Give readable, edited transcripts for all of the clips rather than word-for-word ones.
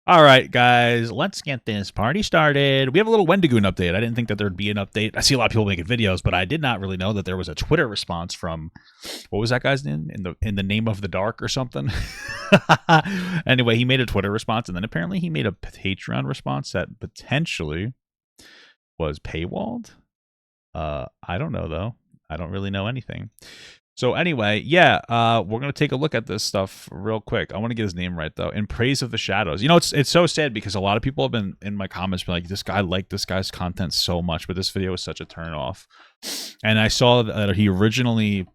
All right, guys, let's get this party started. We have a little Wendigoon update. I didn't think that there'd be an update. I see a lot of people making videos, but I did not really know that there was a Twitter response from what was that guy's name? In the name of the dark or something. Anyway, he made a Twitter response, and then apparently he made a Patreon response that potentially was paywalled. I don't know though. I don't really know anything. So anyway, yeah, we're gonna take a look at this stuff real quick. I want to get his name right though. In Praise of the Shadows. You know, it's so sad because a lot of people have been in my comments been like, this guy liked this guy's content so much, but this video was such a turn off. And I saw that he originally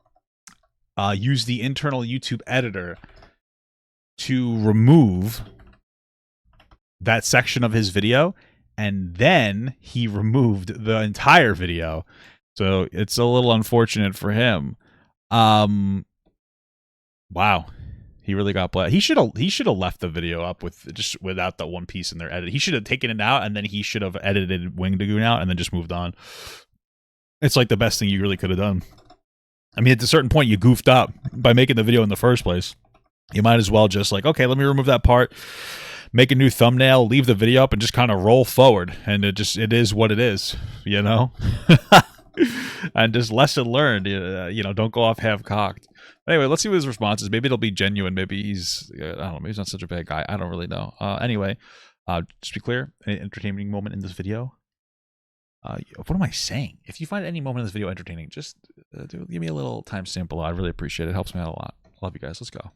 used the internal YouTube editor to remove that section of his video, and then he removed the entire video. So it's a little unfortunate for him. Wow, he really got blasted. He should have left the video up with just without that one piece in their edit. He should have taken it out, and then he should have edited Wendigoon out, and then just moved on. It's like the best thing you really could have done. I mean, at a certain point, you goofed up by making the video in the first place. You might as well just like, okay, let me remove that part, make a new thumbnail, leave the video up, and just kind of roll forward. And it is what it is, you know. And just lesson learned, you know, don't go off half-cocked. Anyway, let's see what his response is. Maybe it'll be genuine. Maybe he's, I don't know, maybe he's not such a bad guy. I don't really know. Anyway, just be clear, an entertaining moment in this video. What am I saying? If you find any moment in this video entertaining, just give me a little timestamp below. I really appreciate it. It helps me out a lot. Love you guys. Let's go.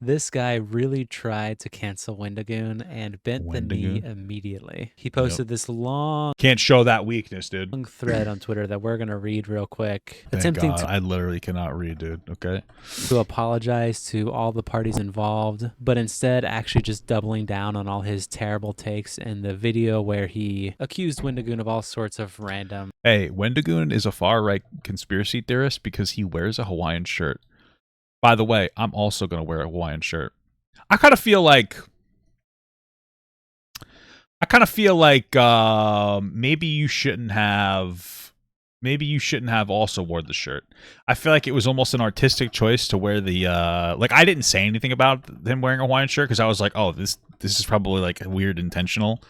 This guy really tried to cancel Wendigoon and bent the knee immediately. He posted this long Can't show that weakness, dude. thread on Twitter that we're gonna read real quick, attempting to, I literally cannot read, dude. Okay, to apologize to all the parties involved, but instead actually just doubling down on all his terrible takes in the video where he accused Wendigoon of all sorts of random. Hey, Wendigoon is a far-right conspiracy theorist because he wears a Hawaiian shirt. By the way, I'm also going to wear a Hawaiian shirt. I kind of feel like maybe you shouldn't have also wore the shirt. I feel like it was almost an artistic choice to wear the like, I didn't say anything about him wearing a Hawaiian shirt because I was like, oh, this is probably like weird intentional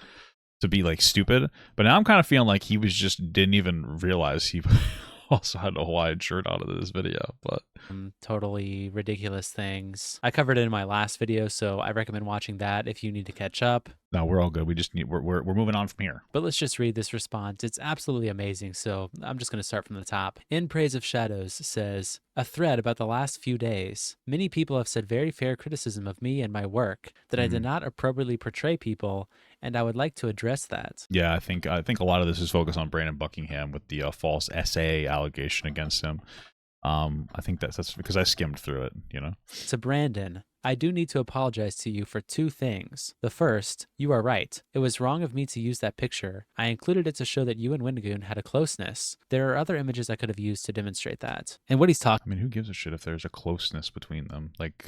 to be like stupid. But now I'm kind of feeling like he was just didn't even realize he also had a Hawaiian shirt on in this video, but totally ridiculous things. I covered it in my last video, so I recommend watching that if you need to catch up. No, we're all good. We just need we're moving on from here. But let's just read this response. It's absolutely amazing. So I'm just going to start from the top. In Praise of Shadows says, a thread about the last few days. Many people have said very fair criticism of me and my work, that I did not appropriately portray people, and I would like to address that. Yeah, I think a lot of this is focused on Brandon Buckingham with the false essay allegation against him. I think that's because I skimmed through it, you know. To Brandon, I do need to apologize to you for two things. The first, you are right. It was wrong of me to use that picture. I included it to show that you and Wendigoon had a closeness. There are other images I could have used to demonstrate that. And what he's talking, I mean, who gives a shit if there's a closeness between them? Like,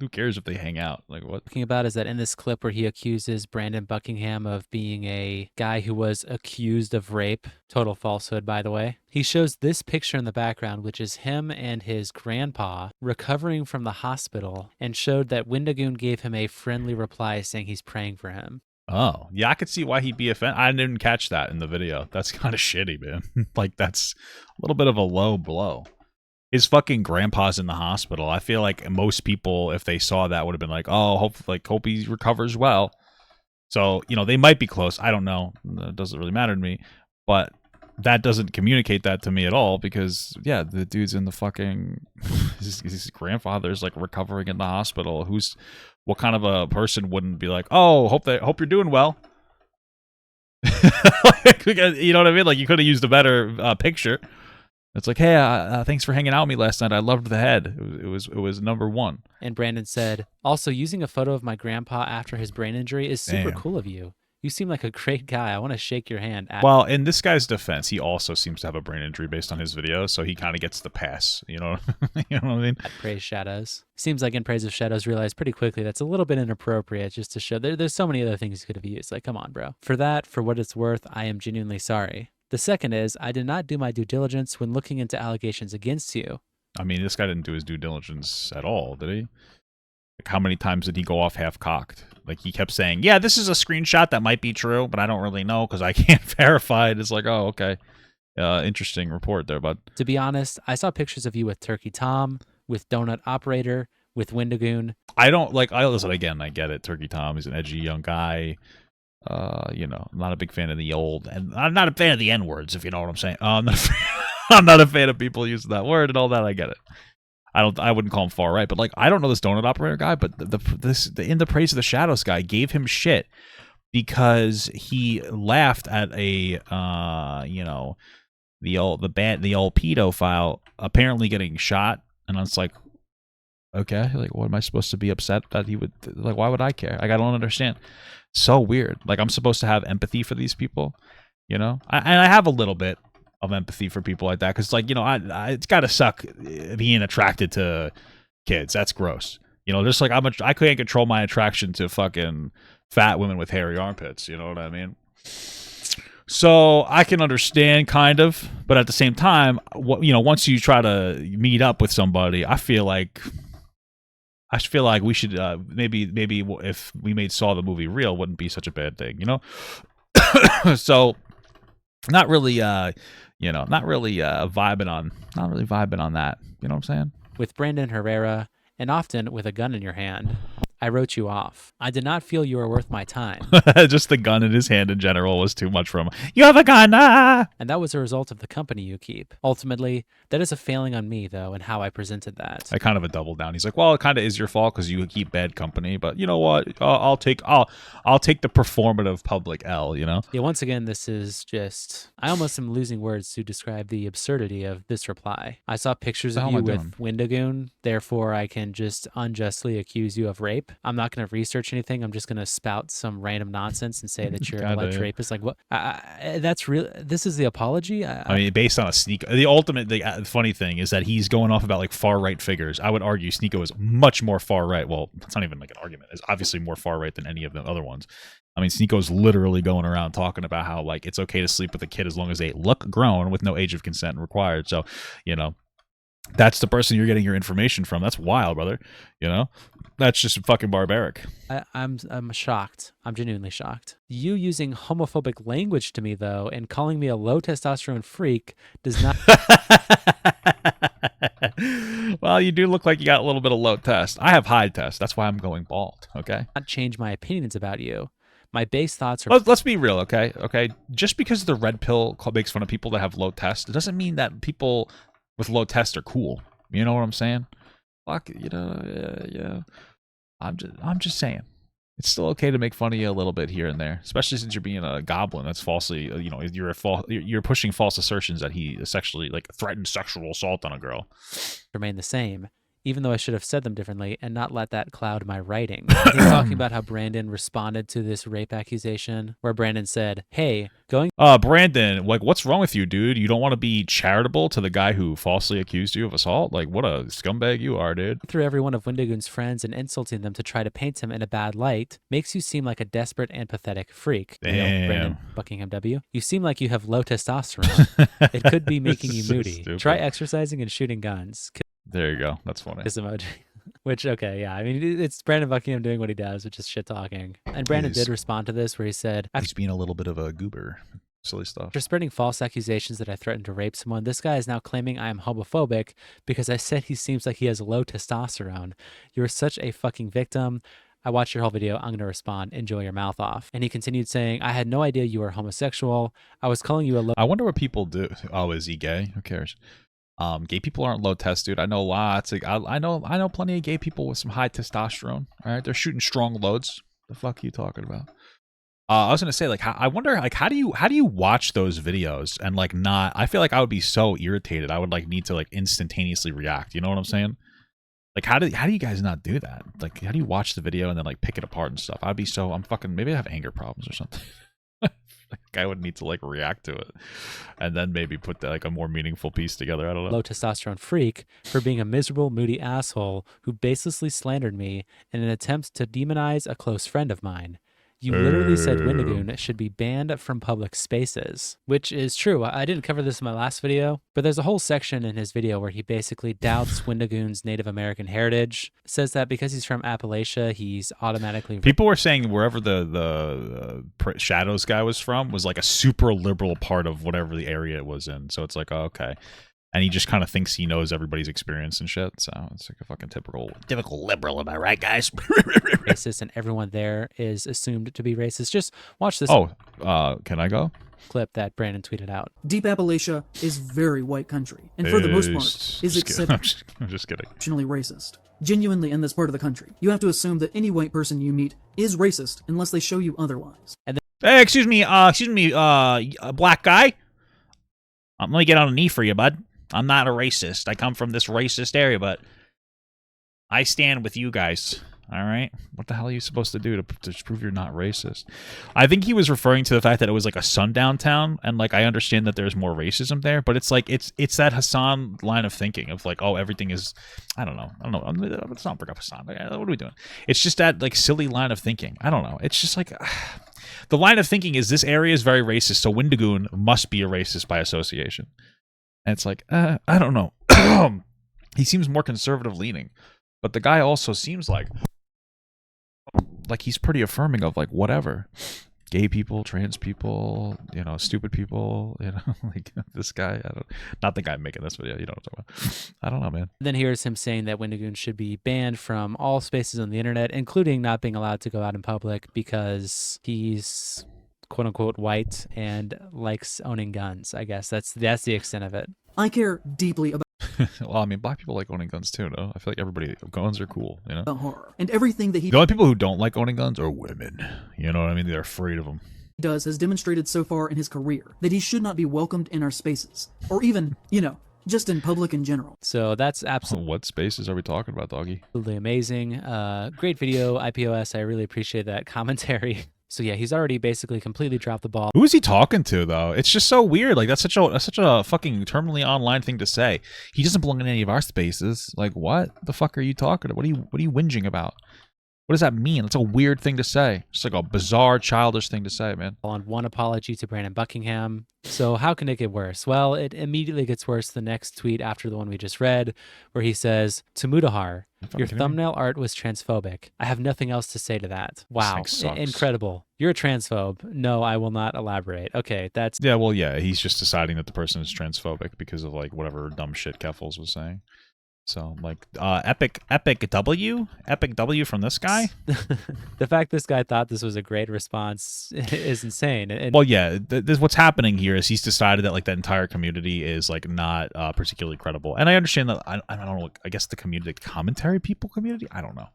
who cares if they hang out? Like, what? Talking about is that in this clip where he accuses Brandon Buckingham of being a guy who was accused of rape, total falsehood, by the way, he shows this picture in the background, which is him and his grandpa recovering from the hospital, and showed that Wendigoon gave him a friendly reply saying he's praying for him. Oh, yeah, I could see why he'd be offended. I didn't catch that in the video. That's kind of shitty, man. Like, that's a little bit of a low blow. His fucking grandpa's in the hospital. I feel like most people, if they saw that, would have been like, oh, hope he recovers well. So, you know, they might be close. I don't know. It doesn't really matter to me. But that doesn't communicate that to me at all because, yeah, the dude's in the fucking... his grandfather's, like, recovering in the hospital. What kind of a person wouldn't be like, oh, hope you're doing well? You know what I mean? Like, you could have used a better picture. It's like, hey, thanks for hanging out with me last night. I loved the head. It was number one. And Brandon said, also, using a photo of my grandpa after his brain injury is super cool of you. You seem like a great guy. I want to shake your hand. Well, in this guy's defense, he also seems to have a brain injury based on his video, so he kind of gets the pass. You know, you know what I mean? At Praise Shadows. Seems like in Praise of Shadows realized pretty quickly that's a little bit inappropriate just to show there's so many other things you could have used. Like, come on, bro. For that, for what it's worth, I am genuinely sorry. The second is, I did not do my due diligence when looking into allegations against you. I mean, this guy didn't do his due diligence at all, did he? Like, how many times did he go off half-cocked? Like, he kept saying, yeah, this is a screenshot that might be true, but I don't really know because I can't verify it. It's like, oh, okay. Interesting report there, bud. To be honest, I saw pictures of you with Turkey Tom, with Donut Operator, with Wendigoon. I don't, like, I listen, again, I get it. Turkey Tom, he's an edgy young guy. You know, I'm not a big fan of the old, and I'm not a fan of the N-words, if you know what I'm saying. I'm not a fan of people using that word and all that. I get it. I wouldn't call him far right, but like, I don't know this Donut Operator guy, but the In the Praise of the Shadows guy gave him shit because he laughed at a you know, the old pedophile apparently getting shot, and I was like, okay, like, what am I supposed to be upset that he would, like, why would I care? Like, I don't understand. So weird. Like, I'm supposed to have empathy for these people, you know? And I have a little bit of empathy for people like that, because, like, you know, it's gotta suck being attracted to kids. That's gross. You know, just like I couldn't control my attraction to fucking fat women with hairy armpits. You know what I mean? So I can understand, kind of, but at the same time, you know, once you try to meet up with somebody, I feel like we should maybe if we saw the movie real, wouldn't be such a bad thing, you know. So not really you know, not really vibing on that, you know what I'm saying? With Brandon Herrera, and often with a gun in your hand. I wrote you off. I did not feel you were worth my time. Just the gun in his hand in general was too much for him. You have a gun, ah! And that was a result of the company you keep. Ultimately, that is a failing on me, though, and how I presented that. I kind of a double down. He's like, well, it kind of is your fault because you keep bad company, but you know what? I'll take the performative public L, you know? Yeah, once again, this is just... I almost am losing words to describe the absurdity of this reply. I saw pictures of you with Wendigoon, therefore I can just unjustly accuse you of rape. I'm not going to research anything. I'm just going to spout some random nonsense and say that you're an alleged rapist. Like, what? That's real. This is the apology? I mean, based on a Sneeko. The funny thing is that he's going off about like far right figures. I would argue Sneeko is much more far right. Well, it's not even like an argument. It's obviously more far right than any of the other ones. I mean, Sneeko's literally going around talking about how like it's okay to sleep with a kid as long as they look grown with no age of consent required. So, you know, that's the person you're getting your information from. That's wild, brother. You know, that's just fucking barbaric. I'm shocked. I'm genuinely shocked. You using homophobic language to me, though, and calling me a low testosterone freak does not. Well, you do look like you got a little bit of low test. I have high test. That's why I'm going bald. Okay. Not change my opinions about you. My base thoughts are... Let's be real, okay? Okay, just because the red pill makes fun of people that have low test, it doesn't mean that people with low test are cool. You know what I'm saying? Fuck, you know, yeah. I'm just saying. It's still okay to make fun of you a little bit here and there, especially since you're being a goblin. That's falsely, you know, you're pushing false assertions that he sexually, like, threatened sexual assault on a girl. Remain the same, even though I should have said them differently and not let that cloud my writing. He's talking about how Brandon responded to this rape accusation, where Brandon said, hey, going... Brandon, like, what's wrong with you, dude? You don't want to be charitable to the guy who falsely accused you of assault? Like, what a scumbag you are, dude. Through every one of Wendigoon's friends and insulting them to try to paint him in a bad light makes you seem like a desperate and pathetic freak. Damn. Brandon Buckingham W. You seem like you have low testosterone. It could be making you moody. So try exercising and shooting guns. There you go. That's funny. Kiss emoji. Which, okay, yeah. I mean, it's Brandon Buckingham doing what he does, which is shit talking. And Brandon did respond to this where he said, he's being a little bit of a goober. Silly stuff. After spreading false accusations that I threatened to rape someone, this guy is now claiming I am homophobic because I said he seems like he has low testosterone. You're such a fucking victim. I watched your whole video. I'm going to respond. Enjoy your mouth off. And he continued saying, I had no idea you were homosexual. I was calling you a low... I wonder what people do. Oh, is he gay? Who cares? Gay people aren't low test, dude. I know lots. Like, I know plenty of gay people with some high testosterone. All right, they're shooting strong loads. The fuck are you talking about? I was gonna say, like, I wonder, like, how do you watch those videos and like not? I feel like I would be so irritated. I would like need to like instantaneously react. You know what I'm saying? Like, how do you guys not do that? Like, how do you watch the video and then like pick it apart and stuff? I'm fucking, maybe I have anger problems or something. Like, I would need to like react to it and then maybe put like a more meaningful piece together. I don't know. Low testosterone freak for being a miserable, moody asshole who baselessly slandered me in an attempt to demonize a close friend of mine. You literally said Wendigoon should be banned from public spaces, which is true. I didn't cover this in my last video, but there's a whole section in his video where he basically doubts Wendigoon's Native American heritage, says that because he's from Appalachia, he's automatically... People were saying wherever the Shadows guy was from was like a super liberal part of whatever the area it was in. So it's like, oh, okay. And he just kind of thinks he knows everybody's experience and shit. So it's like a fucking typical liberal. Am I right, guys? Racist, and everyone there is assumed to be racist. Just watch this. Oh, can I go? Clip that Brandon tweeted out. Deep Appalachia is very white country, and for the most part, is I'm just kidding. Exceptionally racist. Genuinely in this part of the country, you have to assume that any white person you meet is racist unless they show you otherwise. And hey, excuse me, black guy. Let me get on a knee for you, bud. I'm not a racist. I come from this racist area, but I stand with you guys. All right? What the hell are you supposed to do to prove you're not racist? I think he was referring to the fact that it was like a sundown town, and like I understand that there's more racism there, but it's like it's that Hassan line of thinking of like, oh, everything is, I don't know. Let's not bring up Hassan. What are we doing? It's just that like silly line of thinking. I don't know. It's just like the line of thinking is this area is very racist, so Wendigoon must be a racist by association. And it's like, I don't know. He seems more conservative leaning, but the guy also seems like he's pretty affirming of like whatever, gay people, trans people, stupid people, like this guy. Not the guy making this video. You know what I'm talking about. I don't know, man. Then here's him saying that Wendigoon should be banned from all spaces on the internet, including not being allowed to go out in public because he's quote unquote white and likes owning guns. I guess that's the extent of it. I care deeply about well, I mean, black people like owning guns too, no? I feel like guns are cool, horror and everything that he The only people who don't like owning guns are women. You know what I mean? They're afraid of them. does has demonstrated so far in his career that he should not be welcomed in our spaces, or even, just in public in general. So that's absolutely... What spaces are we talking about, doggy? Absolutely amazing. Great video, IPOS. I really appreciate that commentary. So yeah, he's already basically completely dropped the ball. Who is he talking to, though? It's just so weird. Like, that's such a fucking terminally online thing to say. He doesn't belong in any of our spaces. Like, what the fuck are you talking about? What are you whinging about? What does that mean? That's a weird thing to say. Just like a bizarre, childish thing to say, man. On one apology to Brandon Buckingham. So how can it get worse? Well, it immediately gets worse the next tweet after the one we just read, where he says, to Mudahar, your thumbnail art was transphobic. I have nothing else to say to that. Wow. Incredible. You're a transphobe. No, I will not elaborate. Okay, that's... Yeah, well, yeah, he's just deciding that the person is transphobic because of, like, whatever dumb shit Keffels was saying. So, like, epic W from this guy? The fact this guy thought this was a great response is insane. And well, yeah, what's happening here is he's decided that, like, that entire community is, like, not particularly credible. And I understand that, I don't know, I guess the community, the commentary people community? I don't know.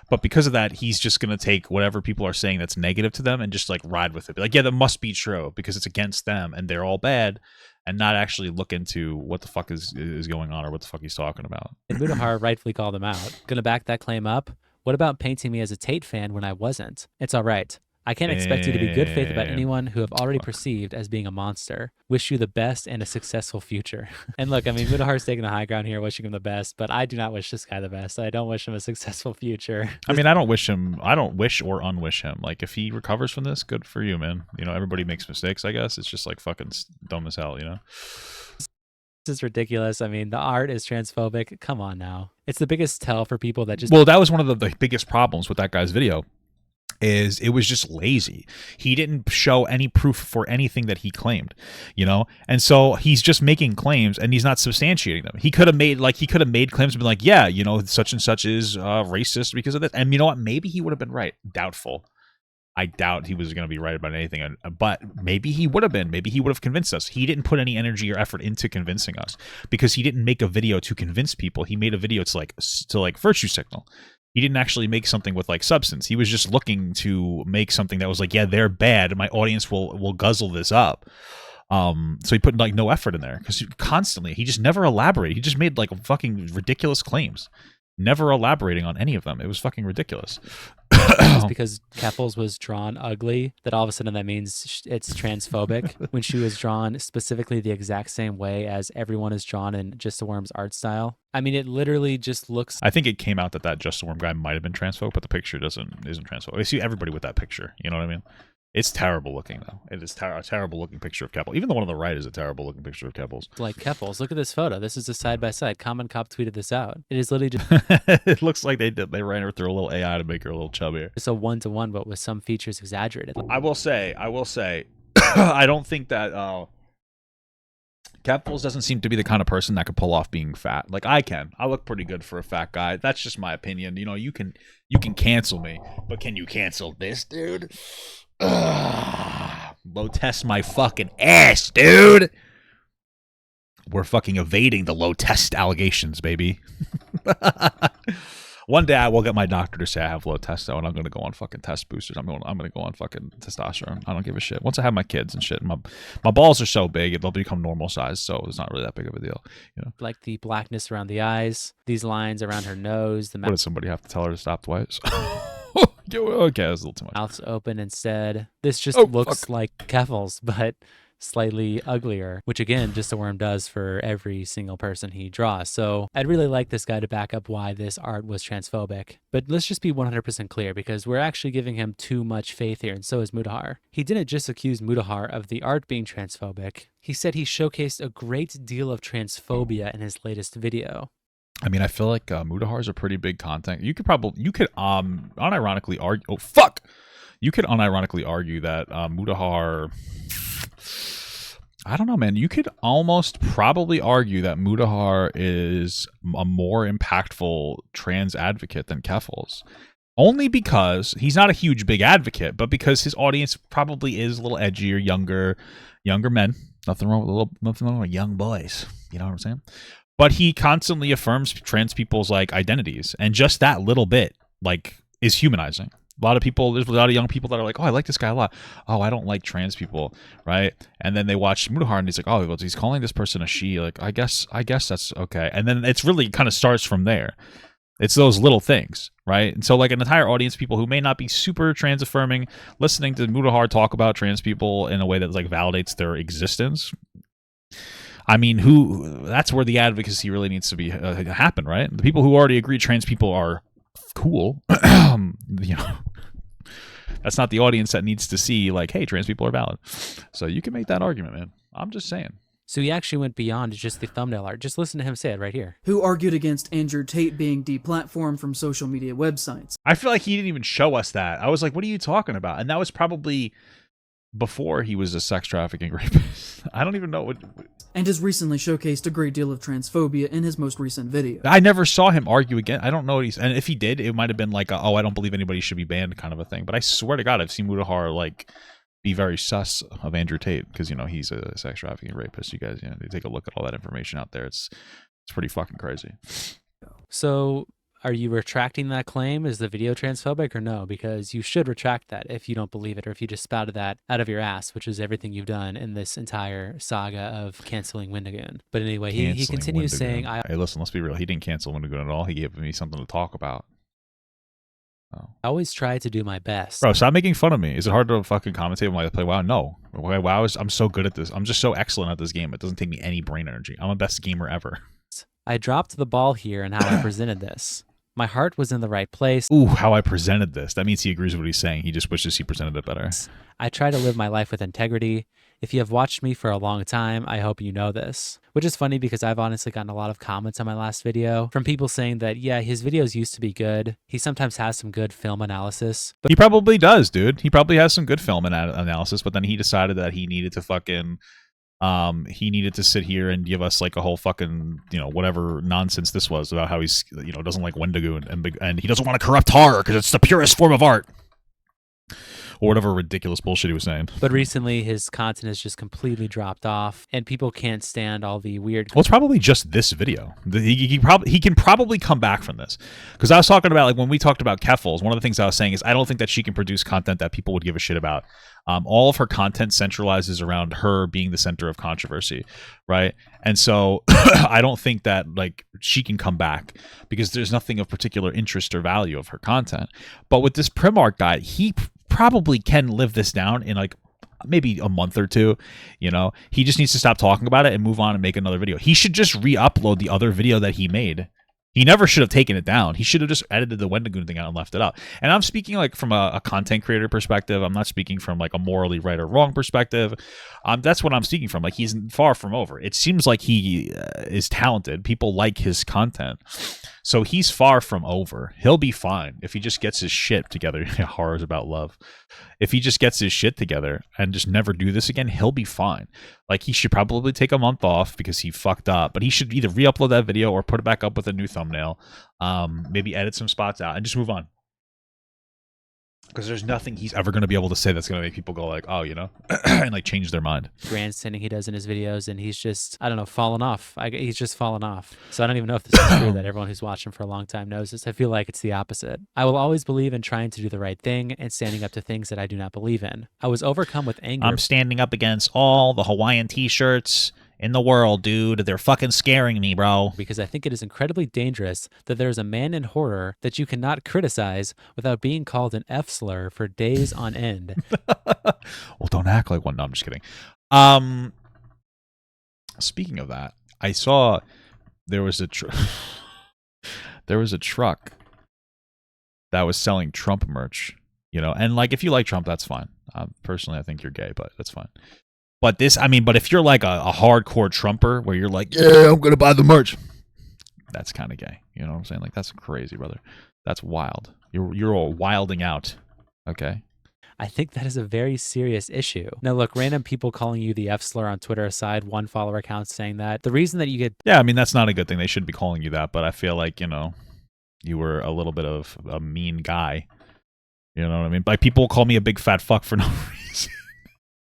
But because of that, he's just going to take whatever people are saying that's negative to them and just, like, ride with it. Be like, yeah, that must be true because it's against them and they're all bad. And not actually look into what the fuck is going on or what the fuck he's talking about. And Mudahar rightfully called him out. Gonna back that claim up? What about painting me as a Tate fan when I wasn't? It's all right. I can't expect you to be good faith about anyone who have already perceived as being a monster. Wish you the best and a successful future. And look, I mean, Mudahar's taking the high ground here, wishing him the best, but I do not wish this guy the best. I don't wish him a successful future. I mean, I don't wish or unwish him. Like, if he recovers from this, good for you, man. Everybody makes mistakes, I guess. It's just, like, fucking dumb as hell, This is ridiculous. I mean, the art is transphobic. Come on now. It's the biggest tell for people that just... Well, that was one of the biggest problems with that guy's video. Is it was just lazy. He didn't show any proof for anything that he claimed, and so he's just making claims and he's not substantiating them. He could have made claims and been like, yeah, such and such is racist because of this, and you know what? Maybe he would have been right. Doubtful. I doubt he was going to be right about anything, but maybe he would have been. Maybe he would have convinced us. He didn't put any energy or effort into convincing us because he didn't make a video to convince people. He made a video to virtue signal. He didn't actually make something with like substance. He was just looking to make something that was like, yeah, they're bad. My audience will guzzle this up. So he put like no effort in there because he just never elaborated. He just made like fucking ridiculous claims, never elaborating on any of them. It was fucking ridiculous. just because Keffels was drawn ugly, that all of a sudden that means it's transphobic when she was drawn specifically the exact same way as everyone is drawn in Just a Worm's art style. I mean, it literally just looks... I think it came out that Just a Worm guy might have been transphobic, but the picture isn't transphobic. I see everybody with that picture. You know what I mean? It's terrible looking, though. It is a terrible looking picture of Keppel. Even the one on the right is a terrible looking picture of Keppels. like Keffels. Look at this photo. This is a side-by-side. Common Cop tweeted this out. It is literally just... It looks like they ran her through a little AI to make her a little chubbier. It's a one-to-one, but with some features exaggerated. I will say, I don't think that Keppels doesn't seem to be the kind of person that could pull off being fat. Like I can. I look pretty good for a fat guy. That's just my opinion. You know, you can cancel me, but can you cancel this dude? Low test my fucking ass, dude. We're fucking evading the low test allegations, baby. One day I will get my doctor to say I have low testo, and I'm gonna go on fucking test boosters. I'm gonna go on fucking testosterone. I don't give a shit. Once I have my kids and shit, my balls are so big they'll become normal size, so it's not really that big of a deal. You know, like the blackness around the eyes, these lines around her nose. The what did somebody have to tell her to stop twice? Okay, that was a little too much. Mouth's open instead. This just looks like Keffels, but slightly uglier, which again, Just a Worm does for every single person he draws. So I'd really like this guy to back up why this art was transphobic. But let's just be 100% clear, because we're actually giving him too much faith here, and so is Mutahar. He didn't just accuse Mutahar of the art being transphobic. He said he showcased a great deal of transphobia in his latest video. I mean, I feel like Mutahar is a pretty big content. You could unironically argue. Oh fuck! You could unironically argue that Mutahar. I don't know, man. You could almost probably argue that Mutahar is a more impactful trans advocate than Keffels. Only because he's not a huge, big advocate, but because his audience probably is a little edgier, younger men. Nothing wrong with young boys. You know what I'm saying? But he constantly affirms trans people's like identities, and just that little bit like is humanizing. There's a lot of young people that are like, oh, I like this guy a lot. Oh, I don't like trans people, right? And then they watch Mutahar and he's like, oh, well, he's calling this person a she. Like, I guess that's okay. And then it's really kind of starts from there. It's those little things, right? And so like an entire audience of people who may not be super trans affirming, listening to Mutahar talk about trans people in a way that like validates their existence. I mean, that's where the advocacy really needs to be happen, right? The people who already agree trans people are cool, you know, that's not the audience that needs to see like, hey, trans people are valid. So you can make that argument, man. I'm just saying. So he actually went beyond just the thumbnail art. Just listen to him say it right here. Who argued against Andrew Tate being deplatformed from social media websites. I feel like he didn't even show us that. I was like, what are you talking about? And that was probably before he was a sex trafficking rapist. I don't even know what. And has recently showcased a great deal of transphobia in his most recent video. I never saw him argue again. I don't know what and if he did, it might have been like, oh, I don't believe anybody should be banned kind of a thing. But I swear to God, I've seen Mutahar like be very sus of Andrew Tate because, you know, he's a sex trafficking rapist. You guys, you know, take a look at all that information out there. It's pretty fucking crazy. So are you retracting that claim? Is the video transphobic or no? Because you should retract that if you don't believe it, or if you just spouted that out of your ass, which is everything you've done in this entire saga of canceling Wendigoon. But anyway, he continues saying, hey, listen, let's be real. He didn't cancel Wendigoon at all. He gave me something to talk about. I always try to do my best. Bro, stop making fun of me. Is it hard to fucking commentate when I play WoW? No. WoW I'm so good at this. I'm just so excellent at this game. It doesn't take me any brain energy. I'm the best gamer ever. I dropped the ball here in how I presented this. My heart was in the right place. Ooh, how I presented this. That means he agrees with what he's saying. He just wishes he presented it better. I try to live my life with integrity. If you have watched me for a long time, I hope you know this. Which is funny because I've honestly gotten a lot of comments on my last video from people saying that, yeah, his videos used to be good. He sometimes has some good film analysis. But he probably does, dude. He probably has some good film analysis, but then he decided that he needed to fucking... he needed to sit here and give us like a whole fucking, you know, whatever nonsense this was about how he's, you know, doesn't like Wendigoon and he doesn't want to corrupt horror because it's the purest form of art. or whatever ridiculous bullshit he was saying. But recently, his content has just completely dropped off, and people can't stand all the weird. Well, it's probably just this video. He can probably come back from this, because I was talking about, like, when we talked about Keffels, one of the things I was saying is I don't think that she can produce content that people would give a shit about. All of her content centralizes around her being the center of controversy, right? And so I don't think that, like, she can come back because there's nothing of particular interest or value of her content. But with this Primarch guy, he probably can live this down in, like, maybe a month or two. You know, he just needs to stop talking about it and move on and make another video. He should just re-upload the other video that he made. He never should have taken it down. He should have just edited the Wendigoon thing out and left it up. And I'm speaking, like, from a content creator perspective. I'm not speaking from, like, a morally right or wrong perspective. That's what I'm speaking from. Like, he's far from over. It seems like he is talented. People like his content. So he's far from over. He'll be fine if he just gets his shit together. Horrors about love. If he just gets his shit together and just never do this again, he'll be fine. Like, he should probably take a month off because he fucked up. But he should either re-upload that video or put it back up with a new thumbnail. Maybe edit some spots out and just move on. Because there's nothing he's ever going to be able to say that's going to make people go like, oh, you know, and, like, change their mind. Grandstanding he does in his videos, and he's just, I don't know, fallen off. He's just fallen off. So I don't even know if this is true that everyone who's watched him for a long time knows this. I feel like it's the opposite. I will always believe in trying to do the right thing and standing up to things that I do not believe in. I was overcome with anger. I'm standing up against all the Hawaiian t-shirts in the world, dude. They're fucking scaring me, bro. Because I think it is incredibly dangerous that there is a man in horror that you cannot criticize without being called an F-slur for days on end. Well, don't act like one. No, I'm just kidding. Speaking of that, I saw there was a truck that was selling Trump merch, you know, and, like, if you like Trump, that's fine. Personally, I think you're gay, but that's fine. But this, I mean, but if you're like a hardcore Trumper where you're like, yeah, I'm going to buy the merch, that's kind of gay. You know what I'm saying? Like, that's crazy, brother. That's wild. You're all wilding out. Okay. I think that is a very serious issue. Now, look, random people calling you the F-slur on Twitter aside, one follower account saying that. The reason that you get... Yeah, I mean, that's not a good thing. They shouldn't be calling you that, but I feel like, you know, you were a little bit of a mean guy. You know what I mean? Like, people call me a big fat fuck for no reason.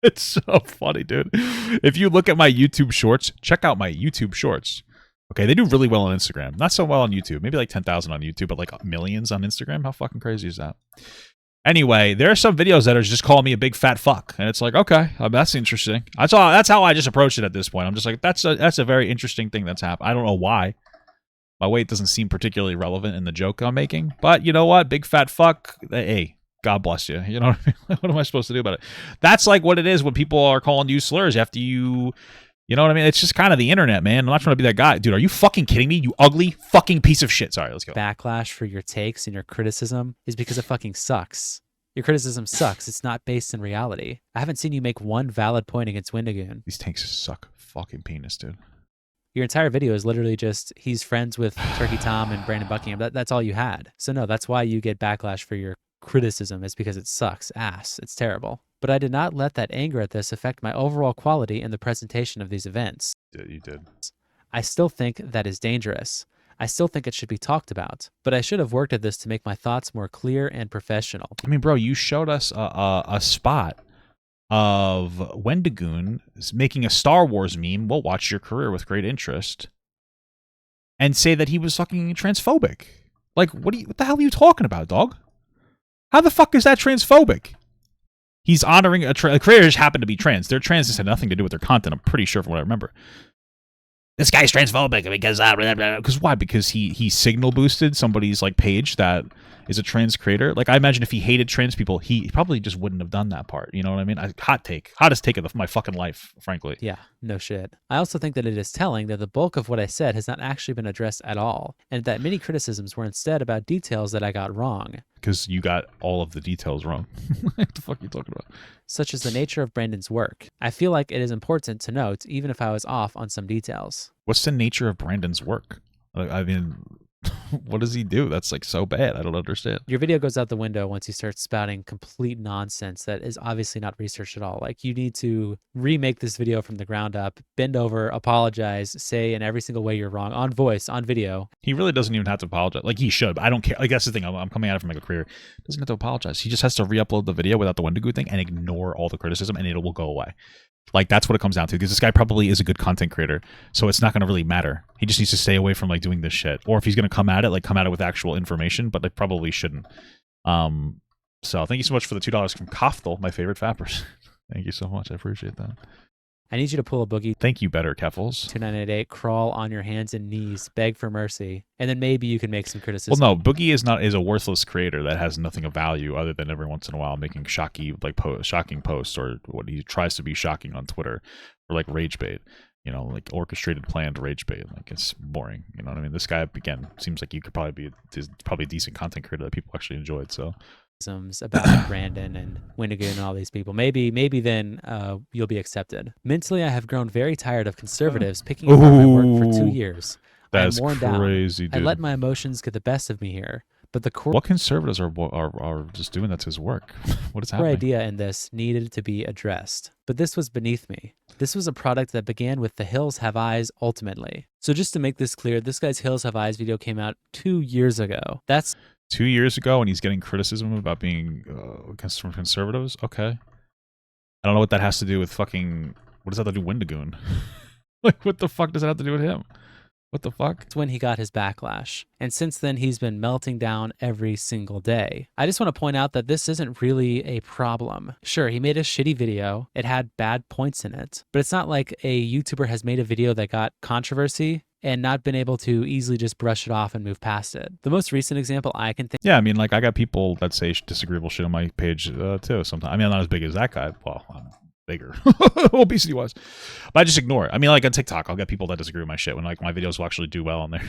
It's so funny, dude. If you look at my YouTube shorts, check out my YouTube shorts. Okay, they do really well on Instagram. Not so well on YouTube. Maybe like 10,000 on YouTube, but like millions on Instagram. How fucking crazy is that? Anyway, there are some videos that are just calling me a big fat fuck, and it's like, okay, that's interesting. That's how I just approach it at this point. I'm just like, that's a very interesting thing that's happened. I don't know why. My weight doesn't seem particularly relevant in the joke I'm making, but you know what? Big fat fuck. Hey. God bless you. You know what I mean? What am I supposed to do about it? That's like what it is when people are calling you slurs after you know what I mean? It's just kind of the internet, man. I'm not trying to be that guy. Dude, are you fucking kidding me? You ugly fucking piece of shit. Sorry, let's go. Backlash for your takes and your criticism is because it fucking sucks. Your criticism sucks. It's not based in reality. I haven't seen you make one valid point against Wendigoon. These tanks suck fucking penis, dude. Your entire video is literally just he's friends with Turkey Tom and Brandon Buckingham. That's all you had. So no, that's why you get backlash for your criticism, is because it sucks ass. It's terrible. But I did not let that anger at this affect my overall quality in the presentation of these events. Yeah, you did. I still think that is dangerous. I still think it should be talked about, but I should have worked at this to make my thoughts more clear and professional. I mean, bro, you showed us a spot of Wendigoon making a Star Wars meme. We'll watch your career with great interest, and say that he was fucking transphobic. Like, what the hell are you talking about, dog? How the fuck is that transphobic? He's honoring a creator just happened to be trans. Their trans just had nothing to do with their content. I'm pretty sure from what I remember. This guy's transphobic because blah, blah, blah. Because why? Because he signal boosted somebody's like page that is a trans creator. Like, I imagine if he hated trans people, he probably just wouldn't have done that part. You know what I mean? Hottest take of my fucking life, frankly. Yeah, no shit. I also think that it is telling that the bulk of what I said has not actually been addressed at all, and that many criticisms were instead about details that I got wrong. Because you got all of the details wrong. What the fuck are you talking about? Such as the nature of Brandon's work. I feel like it is important to note, even if I was off on some details. What's the nature of Brandon's work? I mean, What does he do? That's like so bad. I don't understand. Your video goes out the window once you start spouting complete nonsense that is obviously not researched at all. Like, you need to remake this video from the ground up, bend over, apologize, say in every single way you're wrong, on voice, on video. He really doesn't even have to apologize. Like, he should, but I don't care. Like, that's the thing. I'm coming at it from like a career. Doesn't have to apologize. He just has to re-upload the video without the Wendigoon thing and ignore all the criticism, and it will go away. Like, that's what it comes down to, because this guy probably is a good content creator, so it's not going to really matter. He just needs to stay away from like doing this shit. Or if he's going to come at it, like come at it with actual information, but they probably shouldn't. So thank you so much for the $2 from Kofthel, my favorite fappers. Thank you so much. I appreciate that. I need you to pull a Boogie. Thank you, better Keffels. 2988, crawl on your hands and knees, beg for mercy, and then maybe you can make some criticism. Well, no, Boogie is a worthless creator that has nothing of value other than every once in a while making shocking posts, or what he tries to be shocking on Twitter, or like rage bait, you know, like orchestrated, planned rage bait. Like, it's boring. You know what I mean? This guy, again, seems like you could probably a decent content creator that people actually enjoyed. So. About Brandon and Wendigoon and all these people. Maybe then you'll be accepted. Mentally, I have grown very tired of conservatives picking apart my work for 2 years. That's I'm worn crazy, down. dude. I let my emotions get the best of me here. But the core What conservatives are just doing that's his work? What is happening? idea in this needed to be addressed. But this was beneath me. This was a product that began with the Hills Have Eyes ultimately. So just to make this clear, this guy's Hills Have Eyes video came out 2 years ago. That's 2 years ago, and he's getting criticism about being from conservatives. Okay, I don't know what that has to do with fucking. What does that have to do with Wendigoon? Like, what the fuck does that have to do with him? What the fuck? That's when he got his backlash. And since then, he's been melting down every single day. I just want to point out that this isn't really a problem. Sure, he made a shitty video. It had bad points in it. But it's not like a YouTuber has made a video that got controversy and not been able to easily just brush it off and move past it. The most recent example I can think. Yeah, I mean, like, I got people that say disagreeable shit on my page too. Sometimes, I mean, I'm not as big as that guy. Well, I'm bigger, obesity wise, but I just ignore it. I mean, like on TikTok, I'll get people that disagree with my shit when like my videos will actually do well on there.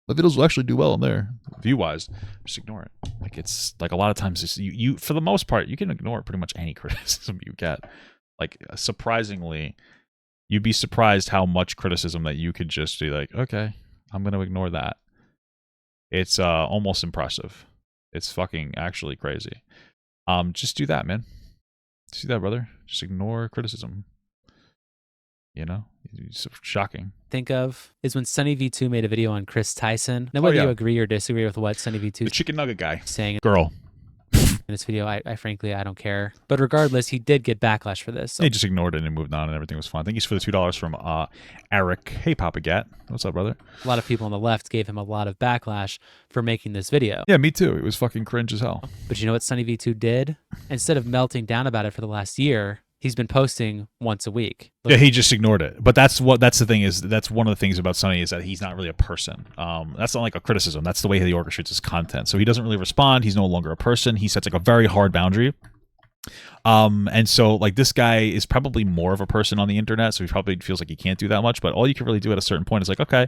The videos will actually do well on there, view wise. Just ignore it. Like, it's like a lot of times, it's, you for the most part, you can ignore pretty much any criticism you get. Like, surprisingly. You'd be surprised how much criticism that you could just be like, okay, I'm going to ignore that. It's almost impressive. It's fucking actually crazy. Just do that, man. Just do that, brother. Just ignore criticism. You know? It's shocking. Think of is when Sunny V2 made a video on Chris Tyson. Now, whether you agree or disagree with what Sunny V2 the chicken nugget guy saying girl in this video, I frankly, I don't care. But regardless, he did get backlash for this. So. He just ignored it and moved on, and everything was fine. Thank you for the $2 from Eric. Hey, Papa Gat. What's up, brother? A lot of people on the left gave him a lot of backlash for making this video. Yeah, me too. It was fucking cringe as hell. But you know what Sunny V2 did? Instead of melting down about it for the last year, he's been posting once a week. Yeah, he just ignored it. But that's the thing is, that's one of the things about Sonny is that he's not really a person. That's not like a criticism. That's the way he orchestrates his content. So he doesn't really respond. He's no longer a person. He sets like a very hard boundary. And so like this guy is probably more of a person on the internet. So he probably feels like he can't do that much. But all you can really do at a certain point is like, okay,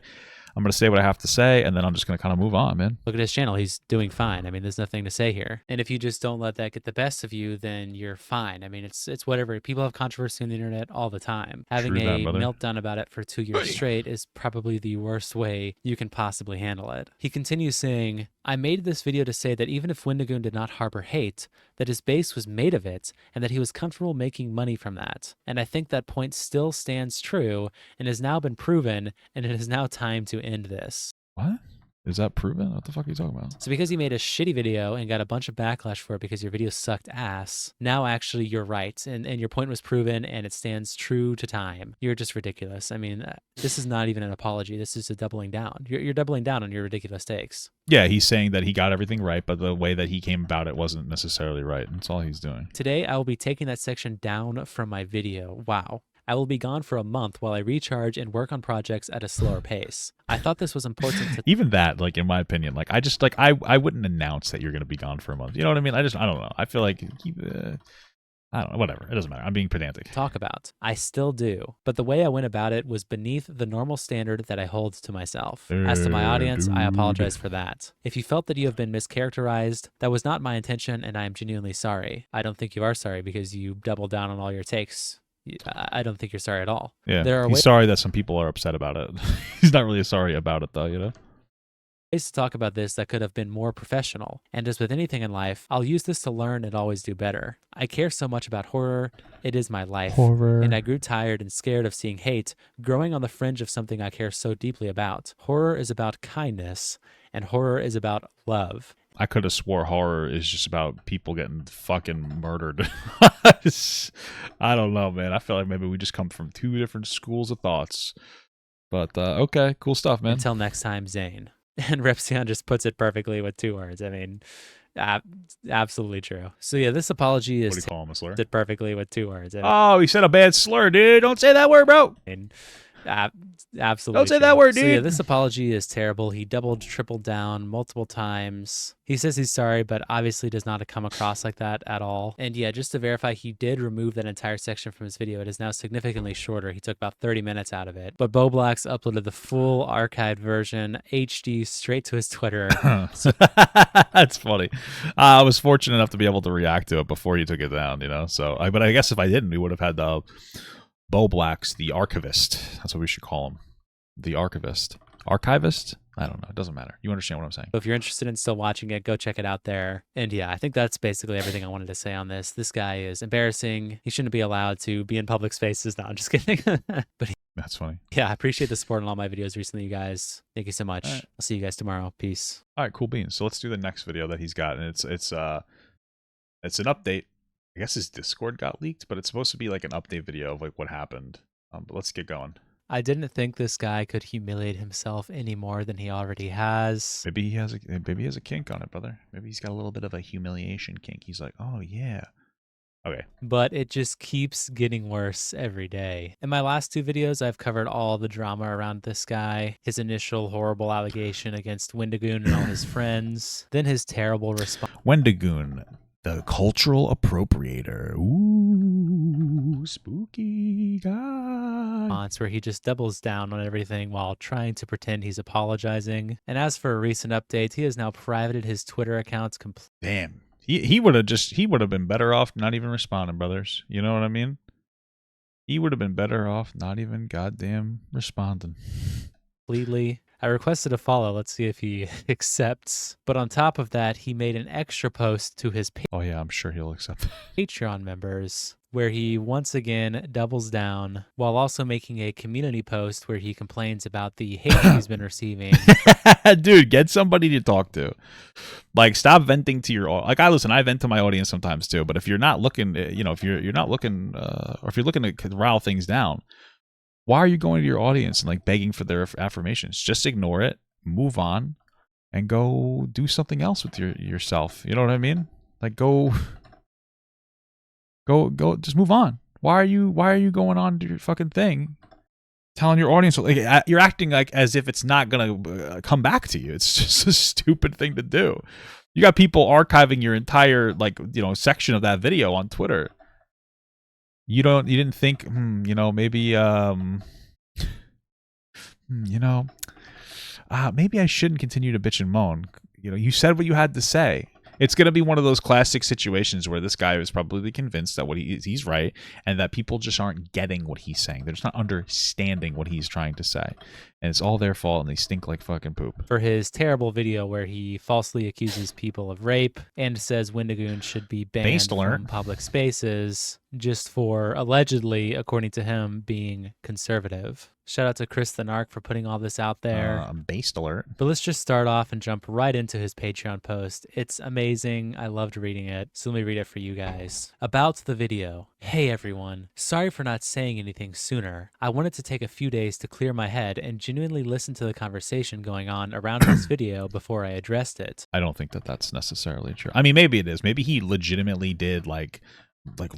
I'm going to say what I have to say, and then I'm just going to kind of move on, man. Look at his channel. He's doing fine. I mean, there's nothing to say here. And if you just don't let that get the best of you, then you're fine. I mean, it's whatever. People have controversy on the internet all the time. Having a meltdown about it for 2 years straight is probably the worst way you can possibly handle it. He continues saying, I made this video to say that even if Wendigoon did not harbor hate, that his base was made of it, and that he was comfortable making money from that. And I think that point still stands true, and has now been proven, and it is now time to end this. What? Is that proven? What the fuck are you talking about? So because you made a shitty video and got a bunch of backlash for it because your video sucked ass, now actually you're right, and your point was proven, and it stands true to time. You're just ridiculous. I mean, this is not even an apology. This is a doubling down. You're doubling down on your ridiculous takes. Yeah, he's saying that he got everything right, but the way that he came about it wasn't necessarily right. That's all he's doing. Today, I will be taking that section down from my video. Wow. I will be gone for a month while I recharge and work on projects at a slower pace. I thought this was important to... Even that, like, in my opinion, like, I just, like, I wouldn't announce that you're going to be gone for a month. You know what I mean? I don't know. I feel like, I don't know, whatever. It doesn't matter. I'm being pedantic. Talk about. I still do. But the way I went about it was beneath the normal standard that I hold to myself. As to my audience, I apologize for that. If you felt that you have been mischaracterized, that was not my intention, and I am genuinely sorry. I don't think you are sorry because you doubled down on all your takes. I don't think you're sorry at all. Yeah, he's sorry that some people are upset about it. He's not really sorry about it, though, you know? ways to talk about this that could have been more professional. And as with anything in life, I'll use this to learn and always do better. I care so much about horror. It is my life. And I grew tired and scared of seeing hate growing on the fringe of something I care so deeply about. Horror is about kindness, and horror is about love. I could have swore horror is just about people getting fucking murdered. I don't know, man. I feel like maybe we just come from two different schools of thoughts. But okay, cool stuff, man. Until next time, Zane. And Repsion just puts it perfectly with 2 words. I mean, absolutely true. So yeah, this apology is What do you call him, a slur? it perfectly with 2 words. Oh, he said a bad slur, dude. Don't say that word, bro. Absolutely. Don't say true. that word, So yeah, dude. this apology is terrible. He doubled, tripled down multiple times. He says he's sorry, but obviously does not come across like that at all. And yeah, just to verify, he did remove that entire section from his video. It is now significantly shorter. He took about 30 minutes out of it. But Bo Black's uploaded the full archived version, HD, straight to his Twitter. That's funny. I was fortunate enough to be able to react to it before he took it down, you know. So, but I guess if I didn't, we would have had the Bo Black's the archivist. That's what we should call him, the archivist. Archivist? I don't know. It doesn't matter. You understand what I'm saying. So if you're interested in still watching it, go check it out there. And yeah, I think that's basically everything I wanted to say on this. This guy is embarrassing. He shouldn't be allowed to be in public spaces. No, I'm just kidding. But That's funny. yeah, I appreciate the support on all my videos recently, you guys. Thank you so much. All right. I'll see you guys tomorrow. Peace. All right, cool beans. So let's do the next video that he's got, and it's an update. I guess his Discord got leaked, but it's supposed to be like an update video of like what happened. But let's get going. I didn't think this guy could humiliate himself any more than he already has. Maybe he has a kink on it, brother. Maybe he's got a little bit of a humiliation kink. He's like, oh yeah. Okay. But it just keeps getting worse every day. In my last 2 videos, I've covered all the drama around this guy, his initial horrible allegation against Wendigoon and all his friends, then his terrible response. Wendigoon, the cultural appropriator. Ooh, spooky guy. Where he just doubles down on everything while trying to pretend he's apologizing. And as for a recent update, he has now privated his Twitter accounts completely. Damn. He would have been better off not even responding, brothers. You know what I mean? He would have been better off not even goddamn responding. I requested a follow. Let's see if he accepts. But on top of that, he made an extra post to his Oh yeah, I'm sure he'll accept. Patreon members, where he once again doubles down while also making a community post where he complains about the hate he's been receiving. Dude, get somebody to talk to. Like, stop venting to your like. I vent to my audience sometimes too. But if you're not looking, if you're not looking, or if you're looking to rile things down, why are you going to your audience and like begging for their affirmations? Just ignore it, move on, and go do something else with yourself. You know what I mean? Like go, just move on. Why are you going on to your fucking thing, telling your audience like you're acting like as if it's not gonna come back to you? It's just a stupid thing to do. You got people archiving your entire section of that video on Twitter. You didn't think, maybe, maybe I shouldn't continue to bitch and moan. You said what you had to say. It's going to be one of those classic situations where this guy is probably convinced that he's right and that people just aren't getting what he's saying. They're just not understanding what he's trying to say. And it's all their fault and they stink like fucking poop. For his terrible video where he falsely accuses people of rape and says Wendigoon should be banned from public spaces just for allegedly, according to him, being conservative. Shout out to Chris the Narc for putting all this out there. Based alert. But let's just start off and jump right into his Patreon post. It's amazing. I loved reading it. So let me read it for you guys. About the video. Hey everyone. Sorry for not saying anything sooner. I wanted to take a few days to clear my head and genuinely listen to the conversation going on around this video before I addressed it. I don't think that that's necessarily true. I mean, maybe it is. Maybe he legitimately did like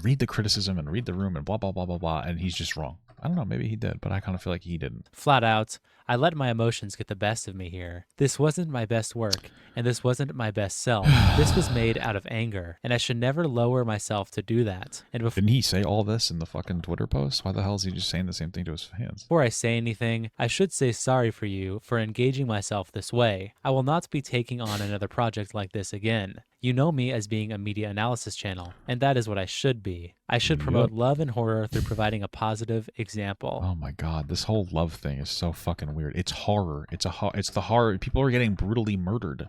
read the criticism and read the room and blah, blah, blah, blah, blah, and he's just wrong. I don't know. Maybe he did, but I kind of feel like he didn't. Flat out, I let my emotions get the best of me here. This wasn't my best work, and this wasn't my best self. This was made out of anger, and I should never lower myself to do that. And didn't he say all this in the fucking Twitter post? Why the hell is he just saying the same thing to his fans? Before I say anything, I should say sorry for you for engaging myself this way. I will not be taking on another project like this again. You know me as being a media analysis channel, and that is what I should be. I should promote love and horror through providing a positive example. Oh my god, this whole love thing is so fucking weird. It's horror. It's the horror. People are getting brutally murdered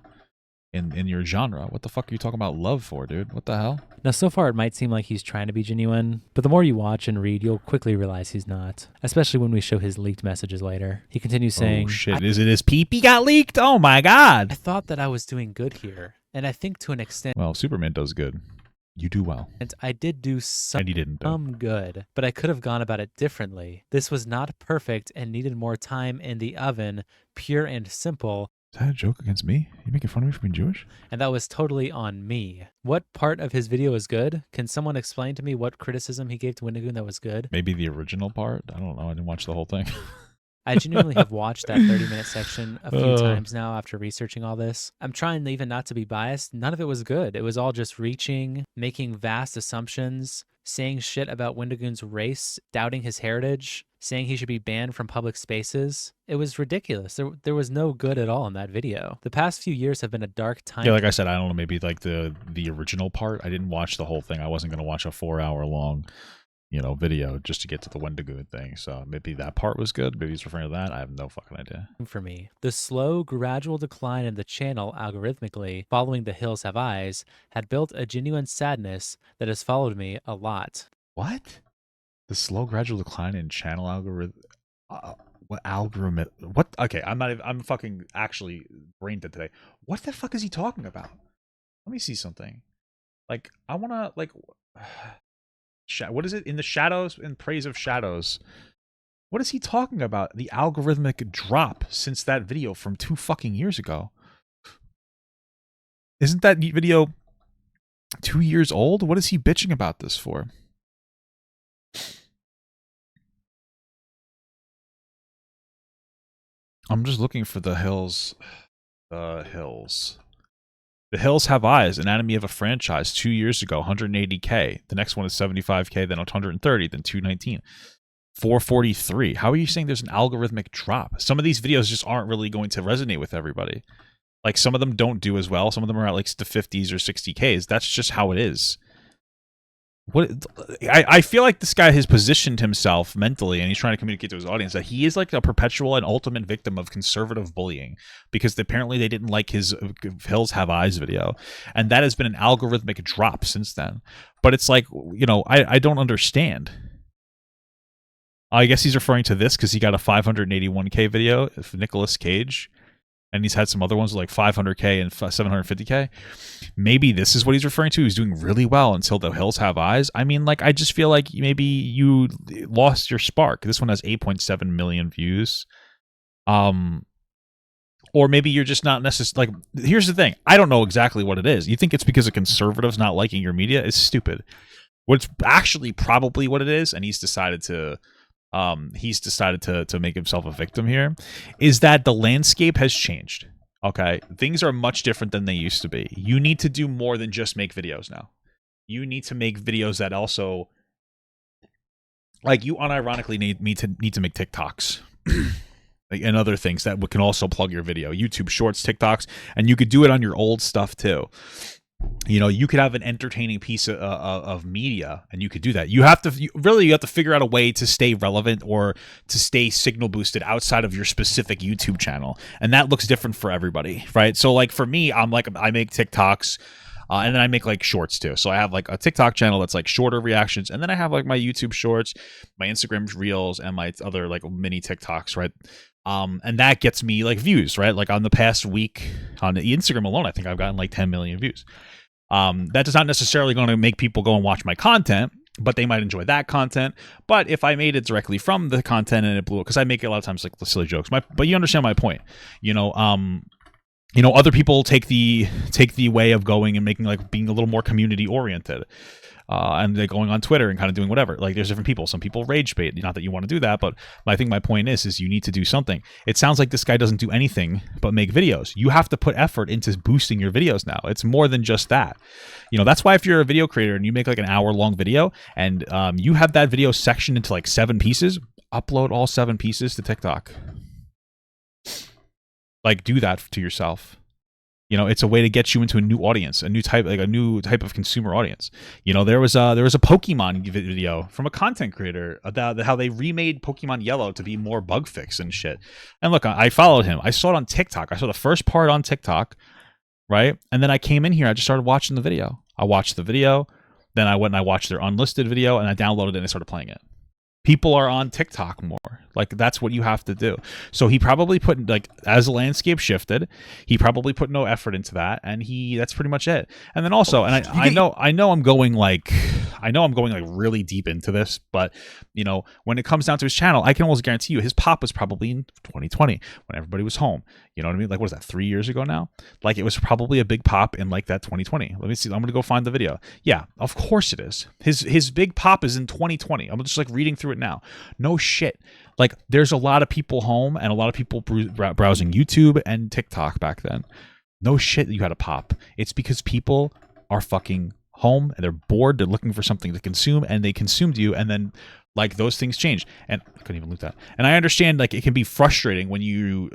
in your genre. What the fuck are you talking about love for, dude? What the hell? Now, so far it might seem like he's trying to be genuine, but the more you watch and read, you'll quickly realize he's not, especially when we show his leaked messages later. He continues saying, "Oh shit, is it his pee-pee got leaked? Oh my god. I thought that I was doing good here, and I think to an extent, Well, Superman does good. You do well. and I did do some And he didn't, though. good, but I could have gone about it differently. This was not perfect and needed more time in the oven, pure and simple, Is that a joke against me? You making fun of me for being Jewish? and that was totally on me. What part of his video is good? Can someone explain to me what criticism he gave to Wendigoon that was good? Maybe the original part? I don't know. I didn't watch the whole thing. I genuinely have watched that 30-minute section a few times now after researching all this. I'm trying even not to be biased. None of it was good. It was all just reaching, making vast assumptions, saying shit about Wendigoon's race, doubting his heritage, saying he should be banned from public spaces. It was ridiculous. There was no good at all in that video. The past few years have been a dark time. Yeah, like I said, I don't know, maybe like the original part. I didn't watch the whole thing. I wasn't going to watch a 4-hour long, video just to get to the Wendigoon thing. So maybe that part was good. Maybe he's referring to that. I have no fucking idea. For me. The slow, gradual decline in the channel algorithmically following The Hills Have Eyes had built a genuine sadness that has followed me a lot. What? The slow gradual decline in channel algorithm. What algorithm? What? Okay, I'm fucking actually brain dead today. What the fuck is he talking about? Let me see something. Like, I wanna what is it? In the shadows, in praise of shadows. What is he talking about? The algorithmic drop since that video from 2 fucking years ago. Isn't that video 2 years old? What is he bitching about this for? I'm just looking for The Hills. The Hills. The Hills Have Eyes, Anatomy of a Franchise, 2 years ago, 180K. The next one is 75K, then 130, then 219. 443. How are you saying there's an algorithmic drop? Some of these videos just aren't really going to resonate with everybody. Like, some of them don't do as well. Some of them are at like the 50s or 60Ks. That's just how it is. I feel like this guy has positioned himself mentally, and he's trying to communicate to his audience that he is like a perpetual and ultimate victim of conservative bullying, because apparently they didn't like his Hills Have Eyes video, and that has been an algorithmic drop since then. But it's like, I don't understand. I guess he's referring to this because he got a 581K video of Nicolas Cage, and he's had some other ones with like 500K and 750K. Maybe this is what he's referring to. He's doing really well until The Hills Have Eyes. I mean, like, I just feel like maybe you lost your spark. This one has 8.7 million views. Or maybe you're just not necessarily, like, here's the thing. I don't know exactly what it is. You think it's because of conservatives not liking your media? It's stupid. What's actually probably what it is, and he's decided to make himself a victim here, is that the landscape has changed. Okay, things are much different than they used to be. You need to do more than just make videos now. You need to make videos that also, like, you unironically need to make TikToks and other things that can also plug your video. YouTube Shorts, TikToks, and you could do it on your old stuff too. You could have an entertaining piece of media, and you could do that. You have to figure out a way to stay relevant or to stay signal boosted outside of your specific YouTube channel, and that looks different for everybody, right? So, like, for me, I make TikToks, and then I make like shorts too. So I have like a TikTok channel that's like shorter reactions, and then I have like my YouTube Shorts, my Instagram Reels, and my other like mini TikToks, right? And that gets me like views, right? Like on the past week on the Instagram alone, I think I've gotten like 10 million views. That is not necessarily going to make people go and watch my content, but they might enjoy that content. But if I made it directly from the content and it blew up, because I make it a lot of times like the silly jokes, but you understand my point. Other people take the way of going and making, like, being a little more community oriented. And they're going on Twitter and kind of doing whatever. Like, there's different people. Some people rage bait. Not that you want to do that, but I think my point is you need to do something. It sounds like this guy doesn't do anything but make videos. You have to put effort into boosting your videos now. It's more than just that. That's why if you're a video creator and you make like an hour-long video and you have that video sectioned into like 7 pieces, upload all 7 pieces to TikTok. Like, do that to yourself. You know, it's a way to get you into a new audience, a new type of consumer audience. You know, there was a Pokemon video from a content creator about how they remade Pokemon Yellow to be more bug fix and shit. And look, I followed him. I saw it on TikTok. I saw the first part on TikTok, right? And then I came in here. I just started watching the video. I watched the video. Then I went and I watched their unlisted video, and I downloaded it and I started playing it. People are on TikTok more. Like, that's what you have to do. So he probably put, like, as the landscape shifted, he probably put no effort into that, and that's pretty much it. And then also, and I know I'm going like really deep into this, but you know, when it comes down to his channel, I can almost guarantee you his pop was probably in 2020 when everybody was home. You know what I mean? Like, what is that, 3 years ago now? Like, it was probably a big pop in like that 2020. Let me see. I'm gonna go find the video. Yeah, of course it is. His big pop is in 2020. I'm just like reading through it now. No shit. Like, there's a lot of people home and a lot of people browsing YouTube and TikTok back then. No shit that you had a pop. It's because people are fucking home and they're bored. They're looking for something to consume, and they consumed you, and then like those things changed. And I couldn't even loot that. And I understand, like, it can be frustrating when you